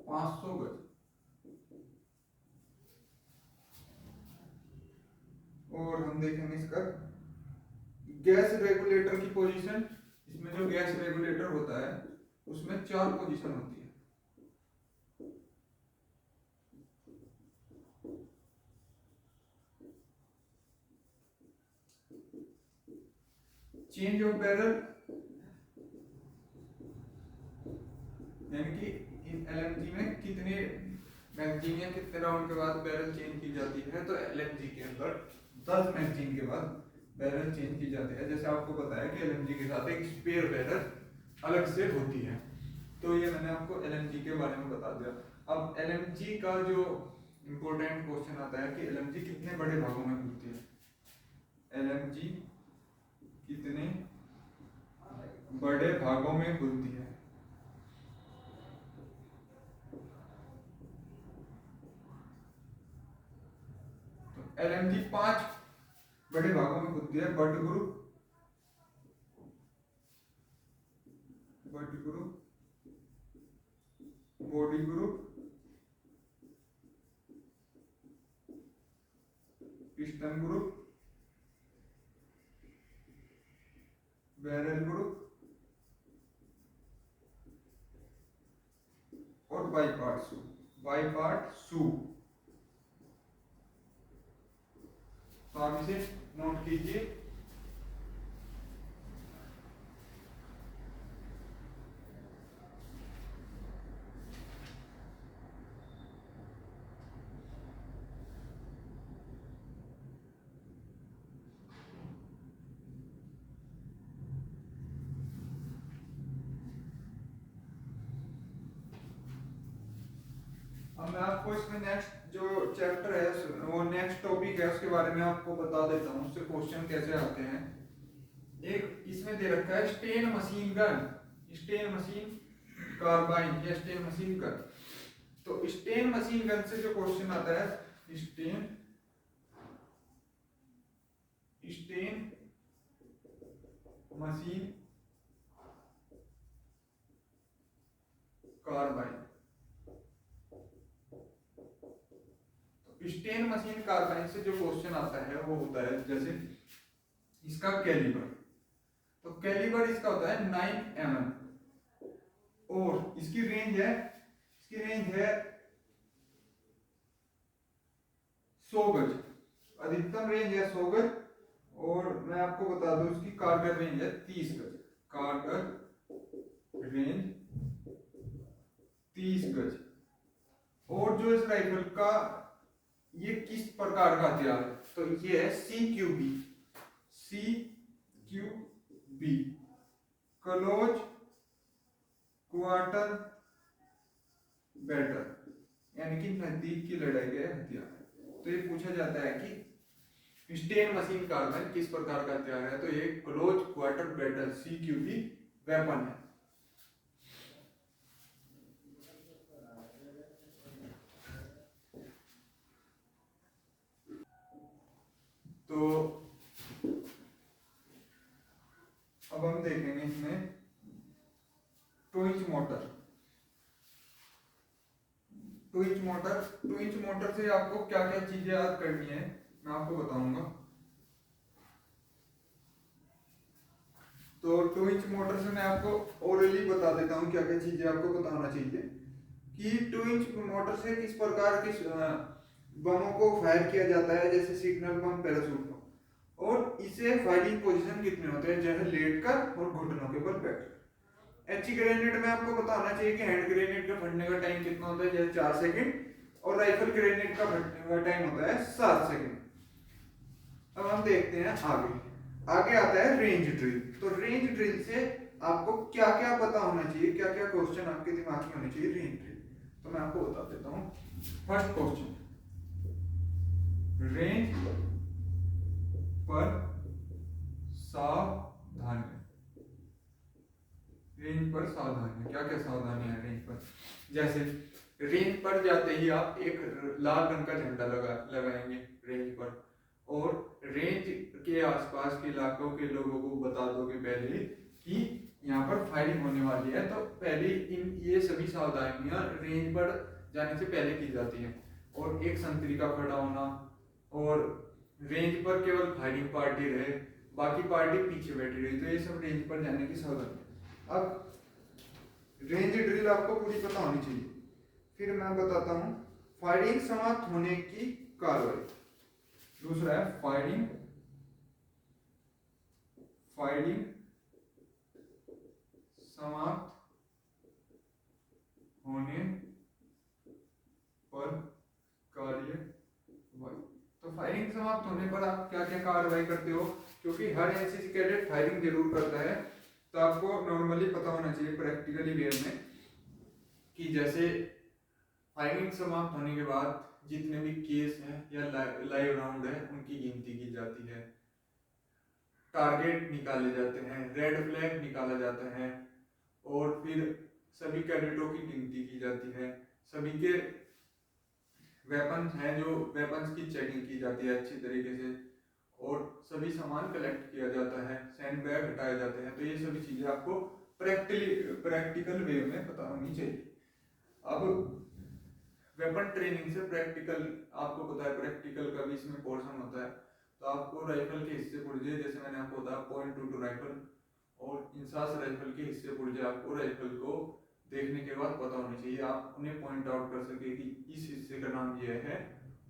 500 गज। और हम देखेंगे इसका गैस रेगुलेटर की पोजीशन। इसमें जो गैस रेगुलेटर होता है उसमें 4 पोजीशन होती है। चेंज ऑफ बैरल, यानी कि इन एलएमजी में कितने मैगजीन या कितने राउंड के बाद बैरल चेंज की जाती है। तो एलएमजी के अंदर 10 मैगजीन के बाद बैरल चेंज की जाती है। जैसे आपको पता है कि एलएमजी के साथ एक स्पेयर बैरल अलग से होती है। तो ये मैंने आपको एलएमजी के बारे में बता दिया। अब एलएमजी का जो इम्पोर्टेंट क्वेश्चन आता है कि एलएमजी कितने बड़े भागों में खुलती है। एलएमजी कितने बड़े भागों में खुलती है। तो एलएमजी 5 बड़े भागों में खुलती है। But group, body group, piston group, barrel group और बाईपार्ट शू। तो आप इसे नोट कीजिए। अब मैं आपको इसमें नेक्स्ट जो चैप्टर है वो नेक्स्ट टॉपिक है उसके बारे में आपको बता देता हूँ, उससे क्वेश्चन कैसे आते हैं। एक इसमें दे रखा है Sten machine gun, Sten machine carbine या स्टेन मशीन गन। तो स्टेन मशीन गन से जो क्वेश्चन आता है, Sten machine carbine. Sten machine carbine से जो क्वेश्चन आता है वो होता है जैसे इसका कैलिबर। तो कैलिबर इसका होता है 9 mm और इसकी रेंज है 100 गज, अधिकतम रेंज है 100 गज। और मैं आपको बता दूं इसकी कारगर रेंज है 30 गज, कारगर रेंज 30 गज। और जो इस राइफल का ये किस प्रकार का हथियार है, तो ये है CQB, क्लोज क्वार्टर बैटल, यानी कि नजदीक की लड़ाई के हथियार है। तो ये पूछा जाता है कि स्टेन मशीन कार्बाइन किस प्रकार का हथियार है, तो ये close quarter battle CQB weapon है। तो अब हम देखेंगे इसमें ट्विंच मोटर। ट्विंच मोटर से आपको क्या क्या चीजें याद करनी है मैं आपको बताऊंगा। तो 2 इंच मोटर से मैं आपको ओरली बता देता हूँ क्या क्या चीजें आपको पता होना चाहिए कि 2 इंच मोटर से किस प्रकार की बमों को फायर किया जाता है, जैसे सिग्नल बम, पैराशूट बम, और इसे फायरिंग पोजीशन कितने होते हैं, जैसे लेट कर और घुटनों के बल बैठ कर। एच ग्रेनेड में आपको पता होना चाहिए कि हैंड ग्रेनेड का फटने का टाइम कितना होता है, जैसे 4 सेकंड, और राइफल ग्रेनेड का फटने का टाइम होता है 7 सेकंड। अब हम देखते हैं आगे। आगे आता है रेंज ड्रिल। तो रेंज ड्रिल से आपको क्या क्या पता होना चाहिए, क्या क्या क्वेश्चन आपके दिमाग में होने चाहिए रेंज ड्रिल, तो मैं आपको बता देता हूँ। फर्स्ट क्वेश्चन, रेंज पर सावधानी। रेंज पर सावधानी, क्या क्या सावधानी है रेंज पर? जैसे रेंज पर जाते ही आप एक लाल रंग का झंडा लगाएंगे रेंज पर, और रेंज के आसपास के इलाकों के लोगों को बता दोगे पहले कि यहाँ पर फायरिंग होने वाली है। तो पहले ये सभी सावधानियां रेंज पर जाने से पहले की जाती हैं। और एक संतरी का खड़ा होना, और रेंज पर केवल फायरिंग पार्टी रहे, बाकी पार्टी पीछे बैठी रही, तो ये सब रेंज पर जाने की सावधानी। अब रेंज ड्रिल आपको पूरी पता होनी चाहिए। फिर मैं बताता हूँ फायरिंग समाप्त होने की कार्रवाई। दूसरा है फायरिंग समाप्त होने पर कार्यवाही। तो फायरिंग समाप्त होने पर आप क्या क्या कार्रवाई करते हो, क्योंकि हर एनसीसी कैडेट फायरिंग जरूर करता है, तो आपको नॉर्मली पता होना चाहिए प्रैक्टिकली वे में कि जैसे फायरिंग समाप्त होने के बाद जितने भी केस हैं या लाइव राउंड है उनकी गिनती की जाती है, टारगेट निकाले जाते हैं, रेड फ्लैग निकाला जाता है, और फिर सभी कैडेटों की गिनती की जाती है, सभी के वेपन्स हैं जो वेपन्स की चेकिंग की जाती है अच्छी तरीके से, और सभी सामान कलेक्ट किया जाता है, सैंड बैग हटाए जाते हैं। तो ये सभी चीजें आपको प्रैक्टिकल वे में पता होनी चाहिए। अब वेपन ट्रेनिंग से प्रैक्टिकल, आपको पता है प्रैक्टिकल का भी इसमें पोर्शन होता है। तो आपको राइफल के हिस्से पुर्जे, जैसे मैंने आपको बताया .22 राइफल और इंसास राइफल के हिस्से पुर्जे आपको राइफल को देखने के बाद पता होने चाहिए। आप उन्हें पॉइंट आउट कर सके कि इस हिस्से का नाम ये है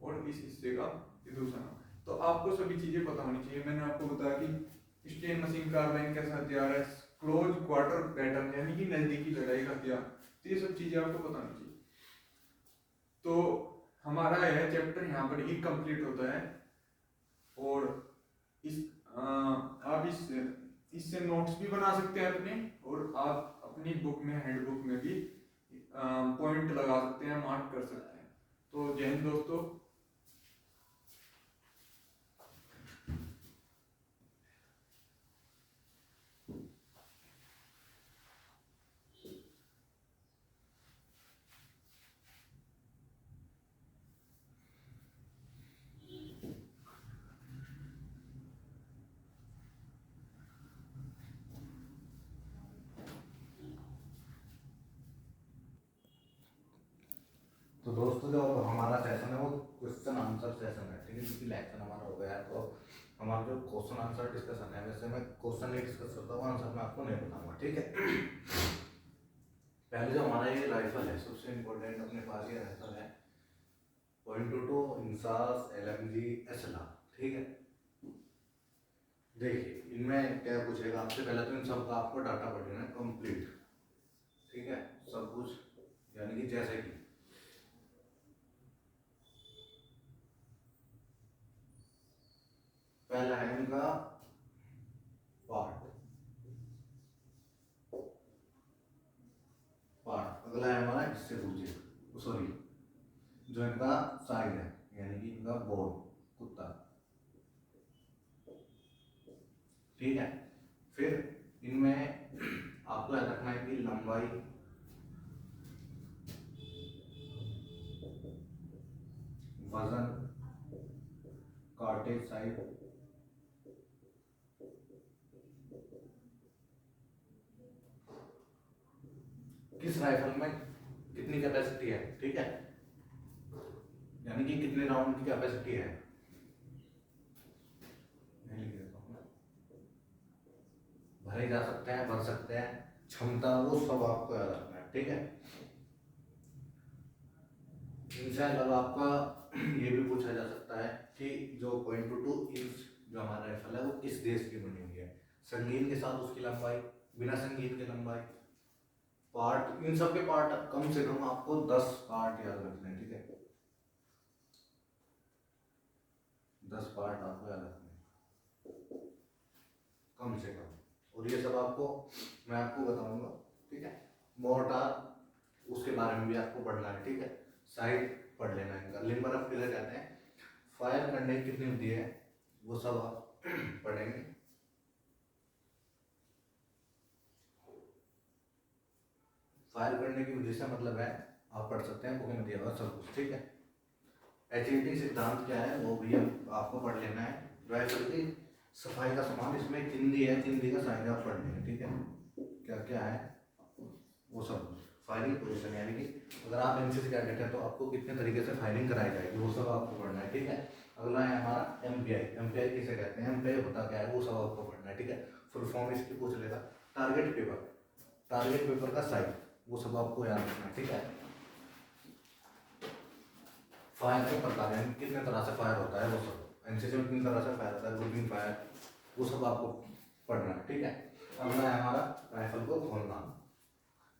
और इस हिस्से का ये दूसरा नाम। तो आपको सभी चीजें पता होनी चाहिए। मैंने आपको बताया कि स्टेन मशीन कार्बाइन कैसा हथियार है, क्लोज क्वार्टर बैटल यानी कि नजदीकी लड़ाई का हथियार, तो ये सब चीजें आपको पता होनी चाहिए। तो हमारा यह चैप्टर यहाँ पर ही कंप्लीट होता है, और इस आप इससे नोट्स भी बना सकते हैं अपने, और आप अपनी बुक में, हैंड बुक में भी पॉइंट लगा सकते हैं, मार्क कर सकते हैं। तो जय हिंद दोस्तों। तो दोस्तों जो हमारा सेशन है वो क्वेश्चन आंसर सेशन है, ठीक है, क्योंकि लेक्चर हमारा हो गया है। तो हमारा जो क्वेश्चन आंसर डिस्कशन है, वैसे मैं क्वेश्चन नहीं डिस्कस करता हूँ, आंसर मैं आपको नहीं बताऊंगा, ठीक है। पहले जो हमारा ये राइफल है, सबसे इम्पोर्टेंट अपने पास ये राइफल है .22 इंसास LMG एसला, ठीक है। देखिए इनमें क्या पूछेगा आपसे, पहले तो इन सब का आपको डाटा पढ़ लेना कंप्लीट, ठीक है, सब कुछ, यानी कि जैसे कि पहला है इनका पार्ट, अगला है हमारा इससे पूछे, सॉरी जो इनका साइज है, यानी कि इनका बोन, कुत्ता, ठीक है। फिर इनमें आपको याद रखना है कि लंबाई, वजन, कार्टेज साइज, किस राइफल में कितनी कैपेसिटी है, ठीक है, यानी कि कितने राउंड की कैपेसिटी है। भरे जा सकते हैं, भर सकते हैं, क्षमता, वो सब आपको याद रखना है, ठीक है। इनसे अलावा आपका ये भी पूछा जा सकता है कि जो .22 इंच जो हमारा राइफल है वो किस देश की बनी हुई है, संगीन के साथ उसकी लंबाई, बिना संगीन की लंबाई, पार्ट, इन सब के पार्ट कम से कम आपको 10 पार्ट याद रखने हैं, ठीक है, 10 पार्ट आपको याद रखने हैं कम से कम। और ये सब आपको मैं आपको बताऊंगा, ठीक है। मोर्टार उसके बारे में भी आपको पढ़ना है, ठीक है, साइड पढ़ लेना है इनका। लिम्बर अप किसे कहते हैं, फायर करने की कितनी होती है, वो सब आप पढ़ेंगे। फायर करने की विधि से मतलब है, आप पढ़ सकते हैं, बुक में दिया हुआ सब कुछ, ठीक है। HET सिद्धांत क्या है वो भी आपको पढ़ लेना है। राइफल की सफाई का सामान, इसमें चिंदी है, चिंदी का साइज आप पढ़ लेंगे, ठीक है, क्या क्या है वो सब। फायरिंग पोजीशन यानी कि अगर आप एनसीसी कैडेट हैं तो आपको कितने तरीके से फायरिंग कराई जाएगी वो सब आपको पढ़ना है, ठीक है। अगला है हमारा MPI किसे कहते हैं, MPI होता क्या है वो सब आपको पढ़ना है, ठीक है। फुल फॉर्म इसकी पूछ लेगा। टारगेट पेपर का साइज वो सब आपको याद रखना है, ठीक है। फायर के प्रकार यानी कितने तरह से फायर होता है वो सब, एनसीसी में कितनी तरह से फायर होता है, ग्रुपिंग फायर, वो सब आपको पढ़ना है, ठीक है। अगला है हमारा राइफल को खोलना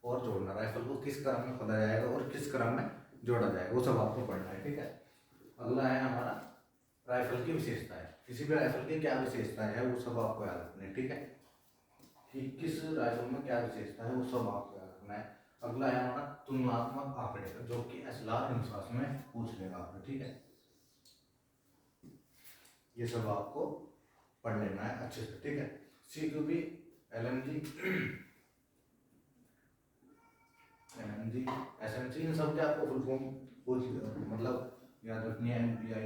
और जोड़ना, राइफल को किस क्रम में खोला जाएगा और किस क्रम में जोड़ा जाएगा वो सब आपको पढ़ना है, ठीक है। अगला है हमारा राइफल की विशेषताएं, किसी भी राइफल की क्या विशेषताएं है वो सब आपको याद रखना है, ठीक है, कि किस राइफल में क्या विशेषता है वो सब आपको याद रखना है। अगला है हमारा तुलनात्मक आंकड़े, जो कि एसएलआर इंसास में पूछ लेगा आपने, ठीक है। ये सब आपको पढ़ लेना है अच्छे से, ठीक है। CQB, LMG, SMG, इन सब के आपको फुल फॉर्म पूछ मतलब याद रखनी है। MPI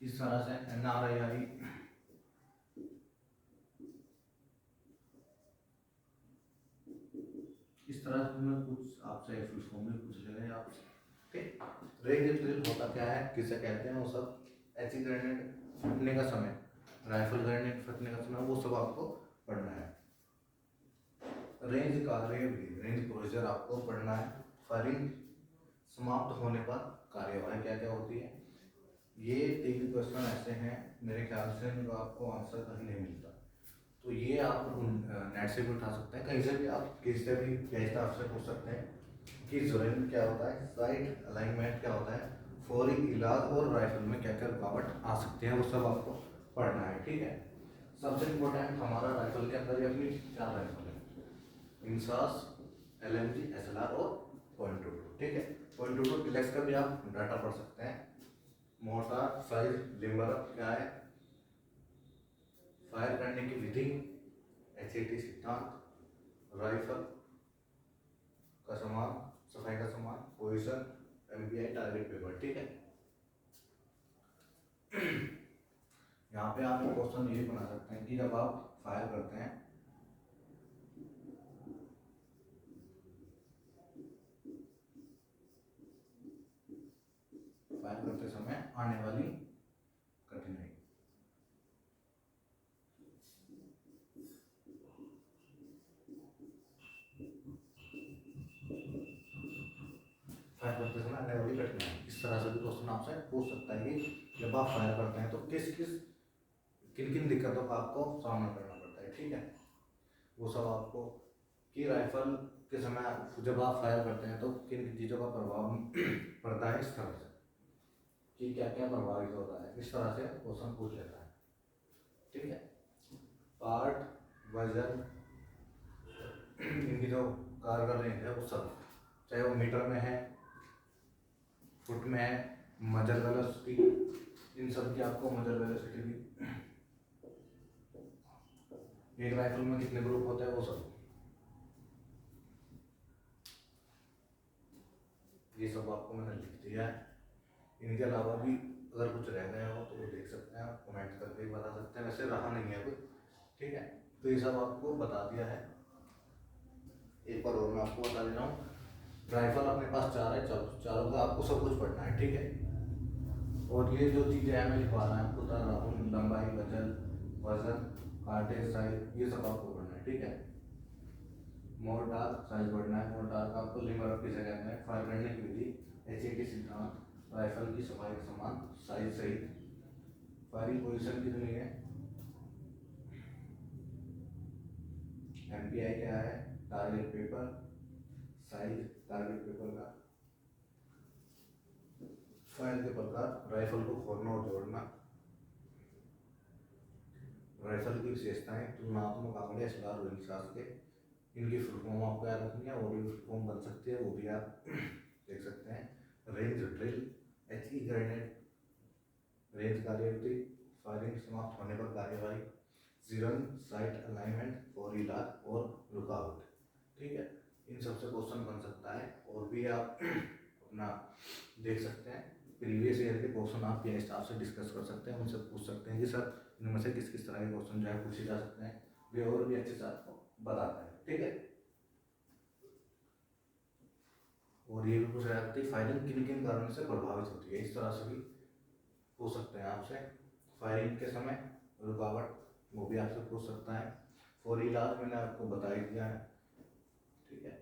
इस तरह से, NRI, इस तरह से मैं कुछ आपसे फुल फॉर्म भी पूछ लेगा आपसे, ठीक। रेंज ड्रिल होता क्या है, किसे कहते हैं वो सब, HE ग्रेनेड फटने का समय, राइफल ग्रेनेड फटने का समय, वो सब आपको पढ़ना है। रेंज प्रोसीजर आपको पढ़ना है। फायरिंग समाप्त होने पर कार्यवाही क्या क्या होती है। ये 3 क्वेश्चन ऐसे हैं मेरे ख्याल से इनका आपको आंसर कहीं नहीं मिलता, तो ये आप नेट से भी उठा सकते हैं, कहीं से भी, आप किसी से भी गैस से पूछ सकते हैं कि जोरेंट क्या होता है, साइट अलाइनमेंट क्या होता है, फौरी इलाज और राइफल में क्या क्या रुकावट आ सकते हैं वो सब आपको पढ़ना है, ठीक है। सबसे इम्पोर्टेंट हमारा राइफल के अंदर ये अपनी 4 राइफल है, इंसास, LMG, SLR और .22, ठीक है। .22 डिलेक्स का भी आप डाटा पढ़ सकते हैं। मोर्टार, साइज, लिम्बर क्या है, फायर करने की विधि, HET सिद्धांत, राइफल का सामान, सफाई का सामान, पोजीशन, MPI, टारगेट पेपर, ठीक है। यहाँ पे आप एक क्वेश्चन ये बना सकते हैं कि जब आप फायर करते हैं समय आने वाली कठिनाई, फायर करते समय आने वाली कठिनाई, इस तरह से भी क्वेश्चन आपसे पूछ सकता है कि जब आप फायर करते हैं तो किन किन दिक्कतों का आपको सामना करना पड़ता है, ठीक है। वो सब आपको, कि राइफल के समय जब आप फायर करते हैं तो किन किन चीज़ों का प्रभाव पड़ता है, इस तरह से कि क्या क्या प्रभावित होता है, इस तरह से क्वेश्चन पूछ लेता है, ठीक है। पार्ट, वजन, इनकी जो कारगर रेंज है वो सब, चाहे वो मीटर में है, फुट में है, मजल वेलोसिटी, इन सब की आपको मजल वेलोसिटी भी, एक राइफल में कितने ग्रुप होते हैं वो सब, ये सब आपको मैंने लिख दिया है। इनके अलावा भी अगर कुछ रह गया हो तो वो देख सकते हैं, आप कमेंट करके बता सकते हैं, वैसे रहा नहीं है कुछ, ठीक है। तो ये सब आपको बता दिया है। एक बार और मैं आपको बता दे रहा हूँ, राइफल अपने पास 4 है, चारों का आपको सब कुछ पढ़ना है, ठीक है। और ये जो चीज़ें हैं मैं लिखवा रहा हूँ आपको, बता रहा हूँ, लंबाई, वजन, कार्टेज साइज, ये सब आपको पढ़ना है, ठीक है। मोर्टार साइज बढ़ना है, मोर्टार का आपको लिवर ऑफ किसे कहते हैं, फायर करने की विधि, HAT सिद्धांत, राइफल की सफाई का समान, साइज सहित, फायरिंग पोजीशन कितनी है, MPI क्या है, target paper size, target paper का, फायर के प्रकार, राइफल को खोलना और जोड़ना, राइफल की विशेषताएं, तुलनात्मक आंकड़े SLR और इंसास के, इनकी फुल फॉर्म आपको याद रखनी है, और भी फुल फॉर्म बन सकती है, वो भी आप देख सकते हैं। Range drill, HE grenade, range कार्यविधि, फायरिंग समाप्त होने पर कार्यवाही, जीरन, साइट अलाइनमेंट, फॉर इलाज और रुकावट, ठीक है। इन सबसे क्वेश्चन बन सकता है, और भी आप अपना देख सकते हैं प्रीवियस ईयर के क्वेश्चन आप या स्टाफ से डिस्कस कर सकते हैं, उनसे पूछ सकते हैं कि सर इनमें से किस किस तरह के क्वेश्चन जो है पूछे जा सकते हैं, वे और भी अच्छे से आपको बताता है, ठीक है। और ये भी पूछा जाता है फायरिंग किन किन कारणों से प्रभावित होती है, इस तरह से भी पूछ सकते हैं आपसे। फायरिंग के समय रुकावट, वो भी आपसे पूछ सकता है। फॉर इलाज मैंने आपको बता ही दिया है, ठीक है।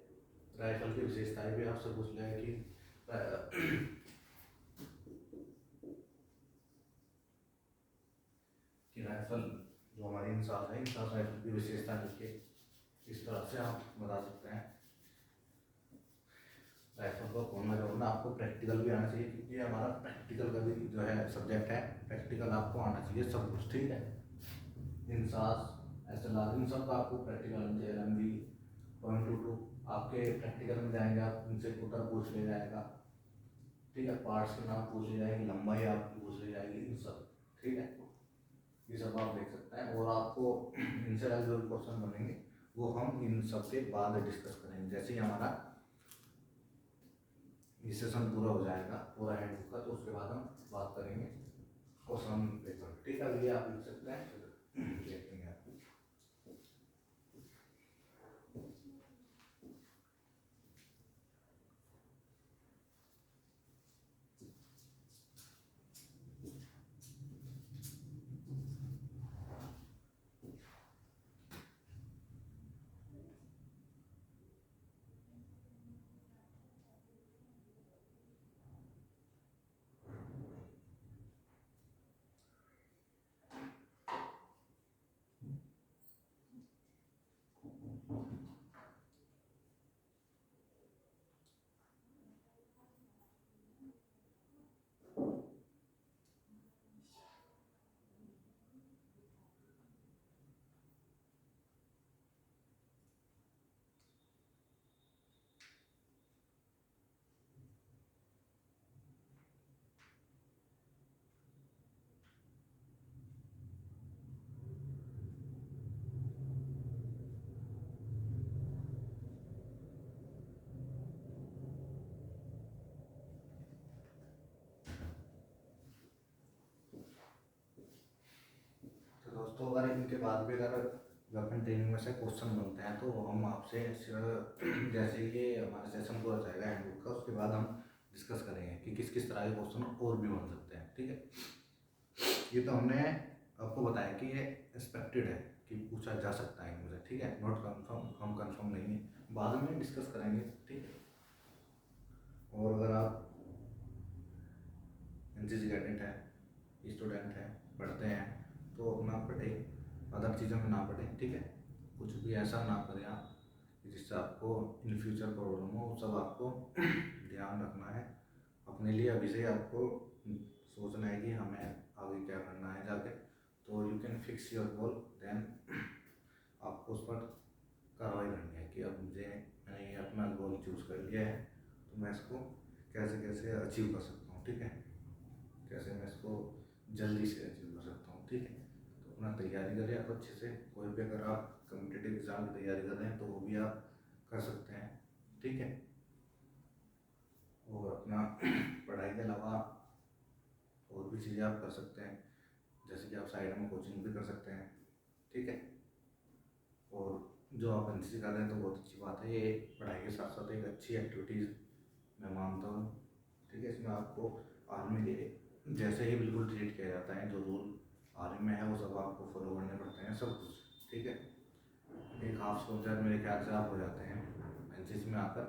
राइफल की विशेषताएं भी आपसे पूछ लिया है कि राइफल जो हमारी इंसास है, इंसास राइफल की विशेषता लिखिए, इस तरह से आप बता सकते हैं। राइफल को खोलना जोड़ना, आपको प्रैक्टिकल भी आना चाहिए, क्योंकि हमारा प्रैक्टिकल का भी जो है सब्जेक्ट है, प्रैक्टिकल आपको आना चाहिए सब कुछ, ठीक है। इंसास, SLR, इन सब का आपको प्रैक्टिकल आना चाहिए। LMB, .22 आपके प्रैक्टिकल में जाएंगे आप, इनसे टोटल पूछ ले जाएगा, ठीक है। पार्ट्स के नाम पूछ ले जाएगी, लंबाई आपकी पूछ ले जाएगी, इन सब, ठीक है। ये सब आप देख सकते हैं, और आपको इनसे जो क्वेश्चन बनेंगे वो हम इन सब के बाद डिस्कस करेंगे, जैसे ही हमारा ये सेशन पूरा हो जाएगा, पूरा हैंडबुक का, तो उसके बाद हम बात करेंगे क्वेश्चन पेपर, ठीक है। ये आप लिख सकते हैं, देखते हैं आप। दोस्तों, अगर इनके बाद भी अगर वेपन ट्रेनिंग में से क्वेश्चन बनते हैं, तो हम आपसे जैसे ये हमारा सेशन पूरा जाएगा हैंडबुक का, उसके बाद हम डिस्कस करेंगे कि किस किस तरह के क्वेश्चन और भी बन सकते हैं, ठीक है। ये तो हमने आपको बताया कि ये एक्सपेक्टेड है कि पूछा जा सकता है इनमें से, ठीक है। नॉट कन्फर्म, हम कन्फर्म नहीं है, बाद में डिस्कस करेंगे, ठीक है। और अगर आप NCC कैडेट है, स्टूडेंट है, पढ़ते हैं, तो अपना पढ़े, अदर चीज़ों में ना पढ़े, ठीक है। कुछ भी ऐसा ना करें आप जिससे आपको इन फ्यूचर प्रॉब्लम हो, सब आपको ध्यान रखना है अपने लिए। अभी से आपको सोचना है कि हमें आगे क्या करना है जाके, तो you can fix your goal, then आपको उस पर कार्रवाई करनी है कि अब मैंने ये अपना गोल चूज़ कर लिया है, तो मैं इसको कैसे कैसे अचीव कर सकता हूँ, ठीक है। कैसे मैं इसको जल्दी से अचीव कर सकता हूँ, ठीक है। तो अपना तैयारी करें आप अच्छे से। कोई भी अगर आप कम्पिटिटिव एग्ज़ाम की तैयारी कर रहे हैं तो वो भी आप कर सकते हैं, ठीक है। और अपना पढ़ाई के अलावा और भी चीज़ें आप कर सकते हैं, जैसे कि आप साइड में कोचिंग भी कर सकते हैं, ठीक है। और जो आप NCC कर रहे हैं तो बहुत अच्छी बात है, ये पढ़ाई के साथ साथ एक अच्छी एक्टिविटीज़ मैं मानता हूँ, ठीक है। इसमें आपको आर्मी के जैसे ही बिल्कुल ट्रीट किया जाता है, जो रूल आर्मी में है वो सब आपको फॉलो करने पड़ते हैं सब कुछ, ठीक है। एक हाफ सोल्जर मेरे ख्याल से आप हो जाते हैं एनसीसी में आकर,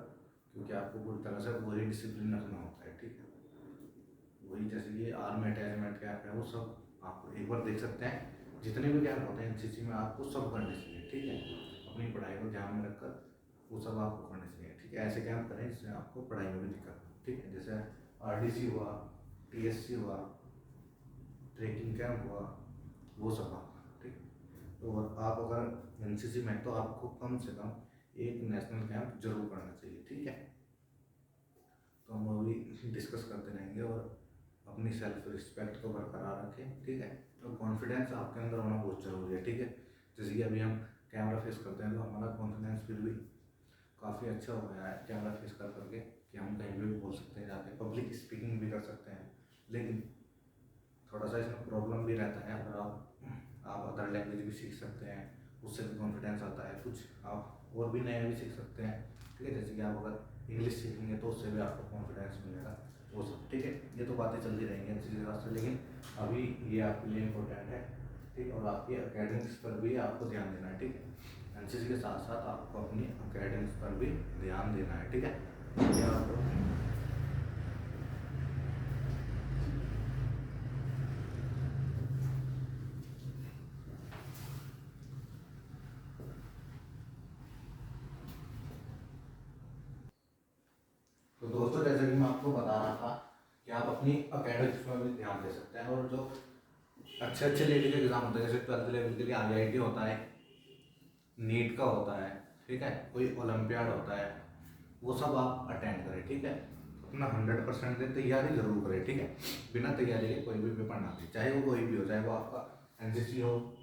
क्योंकि आपको पूरी तरह से वही डिसिप्लिन रखना होता है, ठीक है। वही जैसे कि आर्मी अटैचमेंट कैंप है वो सब आप एक बार देख सकते हैं। जितने भी कैंप होते हैं एनसीसी में आपको सब करने चाहिए, ठीक है। अपनी पढ़ाई को ध्यान में रखकर वो सब आपको करने चाहिए, ठीक है। ऐसे कैंप करें जिससे आपको पढ़ाई में भी दिक्कत हो, ठीक है। जैसे आरडीसी हुआ, टीएससी हुआ, ट्रेकिंग कैंप हुआ, वो सब आपका, ठीक। और आप अगर एनसीसी में तो आपको कम से कम एक नेशनल कैंप जरूर करना चाहिए, ठीक है। तो हम अभी डिस्कस करते रहेंगे और अपनी सेल्फ रिस्पेक्ट को बरकरार रखें, ठीक है। तो कॉन्फिडेंस आपके अंदर होना बहुत ज़रूरी है, ठीक है। जैसे कि अभी हम कैमरा फेस करते हैं तो हमारा कॉन्फिडेंस फिर भी काफ़ी अच्छा हो गया है कैमरा फेस कर करके, कि हम कहीं भी बोल सकते हैं, जाके पब्लिक स्पीकिंग भी कर सकते हैं। लेकिन थोड़ा सा इसमें प्रॉब्लम भी रहता है, अगर आप अदर लैंग्वेज भी सीख सकते हैं, उससे भी कॉन्फिडेंस आता है। कुछ आप और भी नया भी सीख सकते हैं, ठीक है। जैसे कि आप अगर इंग्लिश सीखेंगे तो उससे भी आपको कॉन्फिडेंस मिलेगा, वो सब, ठीक है। ये तो बातें चलती रहेंगी इसी हिसाब से, लेकिन अभी ये आपके लिए इम्पोर्टेंट है, ठीक। और आपके अकेडमिक्स पर भी आपको ध्यान देना है, ठीक है। एनसीसी के साथ साथ आपको अपनी अकेडमिक्स पर भी ध्यान देना है, ठीक है। ये आपको तो दोस्तों, जैसे कि मैं आपको बता रहा था कि आप अपनी अकेडमिक्स में भी ध्यान दे सकते हैं। और जो अच्छे अच्छे लेवल के एग्जाम होते हैं, जैसे 12th लेवल के लिए IIT होता है, नीट का होता है, ठीक है, कोई ओलंपियाड होता है, वो सब आप अटेंड करें, ठीक है। अपना 100% दें, तैयारी जरूर करें, ठीक है। बिना तैयारी के कोई भी पेपर ना दे, चाहे वो कोई भी हो, चाहे वो आपका एनसीसी हो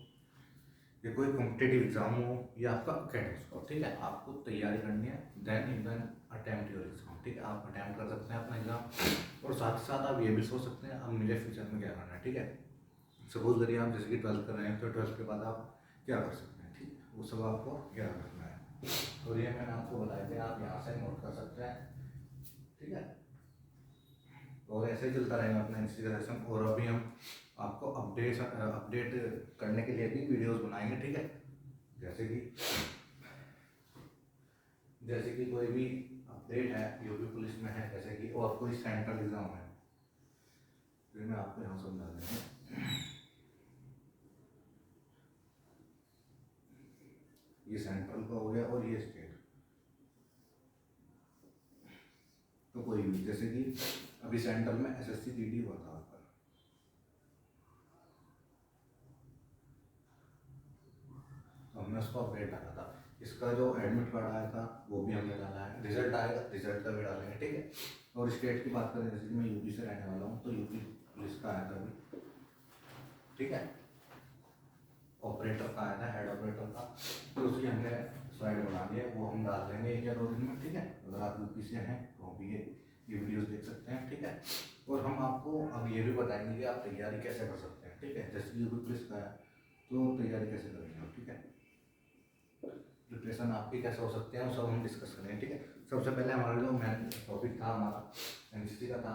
या कोई कॉम्पिटेटिव एग्जाम हो या आपका अकेडमिक्स हो, ठीक है। आपको तैयारी करनी है, then you can attempt your exam, ठीक है। आप अटेम्प्ट कर सकते हैं अपना एग्जाम, और साथ ही साथ आप ये भी सोच सकते हैं अब मुझे फ्यूचर में क्या करना है, ठीक है। सपोज करिए आप जैसे कि 12th कर रहे हैं, तो 12th के बाद आप क्या कर सकते हैं, ठीक है, वो सब आपको याद रखना है। और ये मैंने आपको बताया थे, आप यहाँ से नोट कर सकते हैं, ठीक है। और ऐसे ही चलता रहेगा अपना एनसीसी का सेशन। और अभी हम आपको अपडेट करने के लिए भी वीडियोस बनाएंगे, ठीक है। जैसे कि कोई भी अपडेट है यूपी पुलिस में है, जैसे कि और कोई सेंट्रल एग्जाम है, फिर मैं आपको यहाँ समझा देंगे। ये सेंट्रल का हो गया और ये स्टेट। तो कोई भी, जैसे कि अभी सेंट्रल में SSC DD हुआ था आपका, तो हमने उसको अपडेट डाला था। इसका जो एडमिट कार्ड आया था वो भी हमने डाला है, रिजल्ट आएगा, रिजल्ट का भी डालेंगे, ठीक है। और स्टेट की बात करें, जैसे कि मैं यूपी से रहने वाला हूँ, तो यूपी पुलिस का आया था अभी, ठीक है। ऑपरेटर का आया था, हेड ऑपरेटर का, तो उसकी हमने स्लाइड बना ली है, वो हम डाल देंगे 1 या 2 दिन में, ठीक है। अगर आप यूपी से हैं तो भी ये वीडियोस देख सकते हैं, ठीक है। और हम आपको अब ये भी बताएंगे कि आप तैयारी कैसे कर सकते हैं, ठीक है। जैसे कि यूपी पुलिस का है तो तैयारी कैसे करेंगे आप, ठीक है। प्रिपरेशन आपकी कैसे हो सकते हैं वो सब हम डिस्कस करेंगे, ठीक है। सबसे पहले हमारा जो मेन टॉपिक था हमारा एनसीसी का था,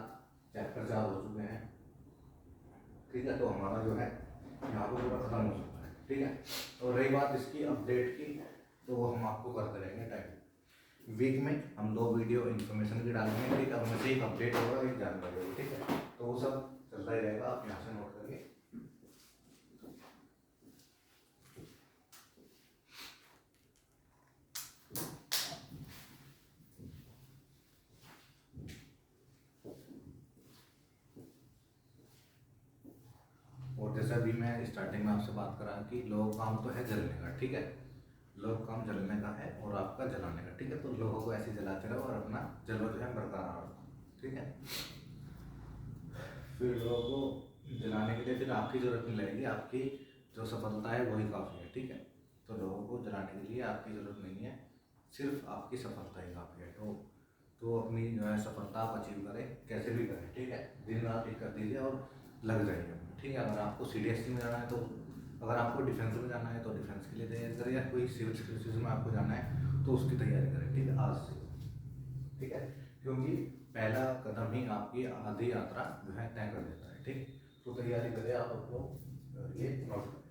चैप्टर 4 हो चुके हैं, ठीक है। तो हमारा जो है यहाँ पर पूरा खत्म हो चुका है, ठीक है। और रही बात इसकी अपडेट की, तो वो हम आपको करते रहेंगे टाइम वीक में हम 2 वीडियो इन्फॉर्मेशन की डालेंगे, ठीक है। उनमें से एक अपडेट होगा, एक जानकारी होगी, ठीक है। तो वो सब चलता ही रहेगा, आप यहाँ से नोट करिए। और जैसे अभी मैं स्टार्टिंग में आपसे बात करा कि लोग काम तो है जलने का, ठीक है। लोग काम जलने का है और आपका जलाने का, ठीक है। तो लोगों को ऐसे जलाते रहो और अपना जलो जो है बरकरार रखो, ठीक है। फिर लोगों को जलाने के लिए फिर आपकी जरूरत नहीं लगेगी, आपकी जो सफलता है वही काफ़ी है, ठीक है। तो लोगों को जलाने के लिए आपकी ज़रूरत नहीं है, सिर्फ आपकी सफलता ही काफ़ी है। तो अपनी जो है सफलता आप अचीव करें, कैसे भी करें, ठीक है। दिन रात एक कर दीजिए और लग जाइए अपना, ठीक है। अगर आपको CDSC में जाना है तो, अगर आपको डिफेंस में जाना है तो डिफेंस के लिए तैयारी करें, या कोई सिविल सर्विसेज में आपको जाना है तो उसकी तैयारी करें, ठीक है, आज से, ठीक है। क्योंकि पहला कदम ही आपकी आधी यात्रा जो है तय कर देता है, ठीक। तो तैयारी करें आप लोग और ये नोट करें।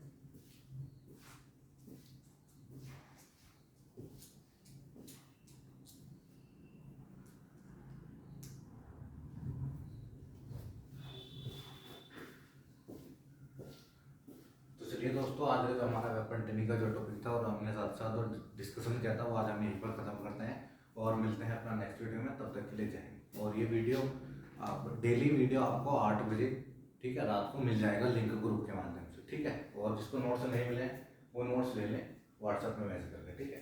तो चलिए दोस्तों, आज जो हमारा वेपन ट्रेनिंग का जो टॉपिक था और हमने साथ साथ जो डिस्कशन किया था वो आज हम यहीं पर ख़त्म करते हैं और मिलते हैं अपना नेक्स्ट वीडियो में। तब तक के लिए जय हिंद। और ये वीडियो आप डेली वीडियो आपको 8 बजे ठीक है रात को मिल जाएगा लिंक ग्रुप के माध्यम से, ठीक है। और जिसको नोट्स नहीं मिले वो नोट्स ले लें व्हाट्सएप में मैसेज करके, ठीक है।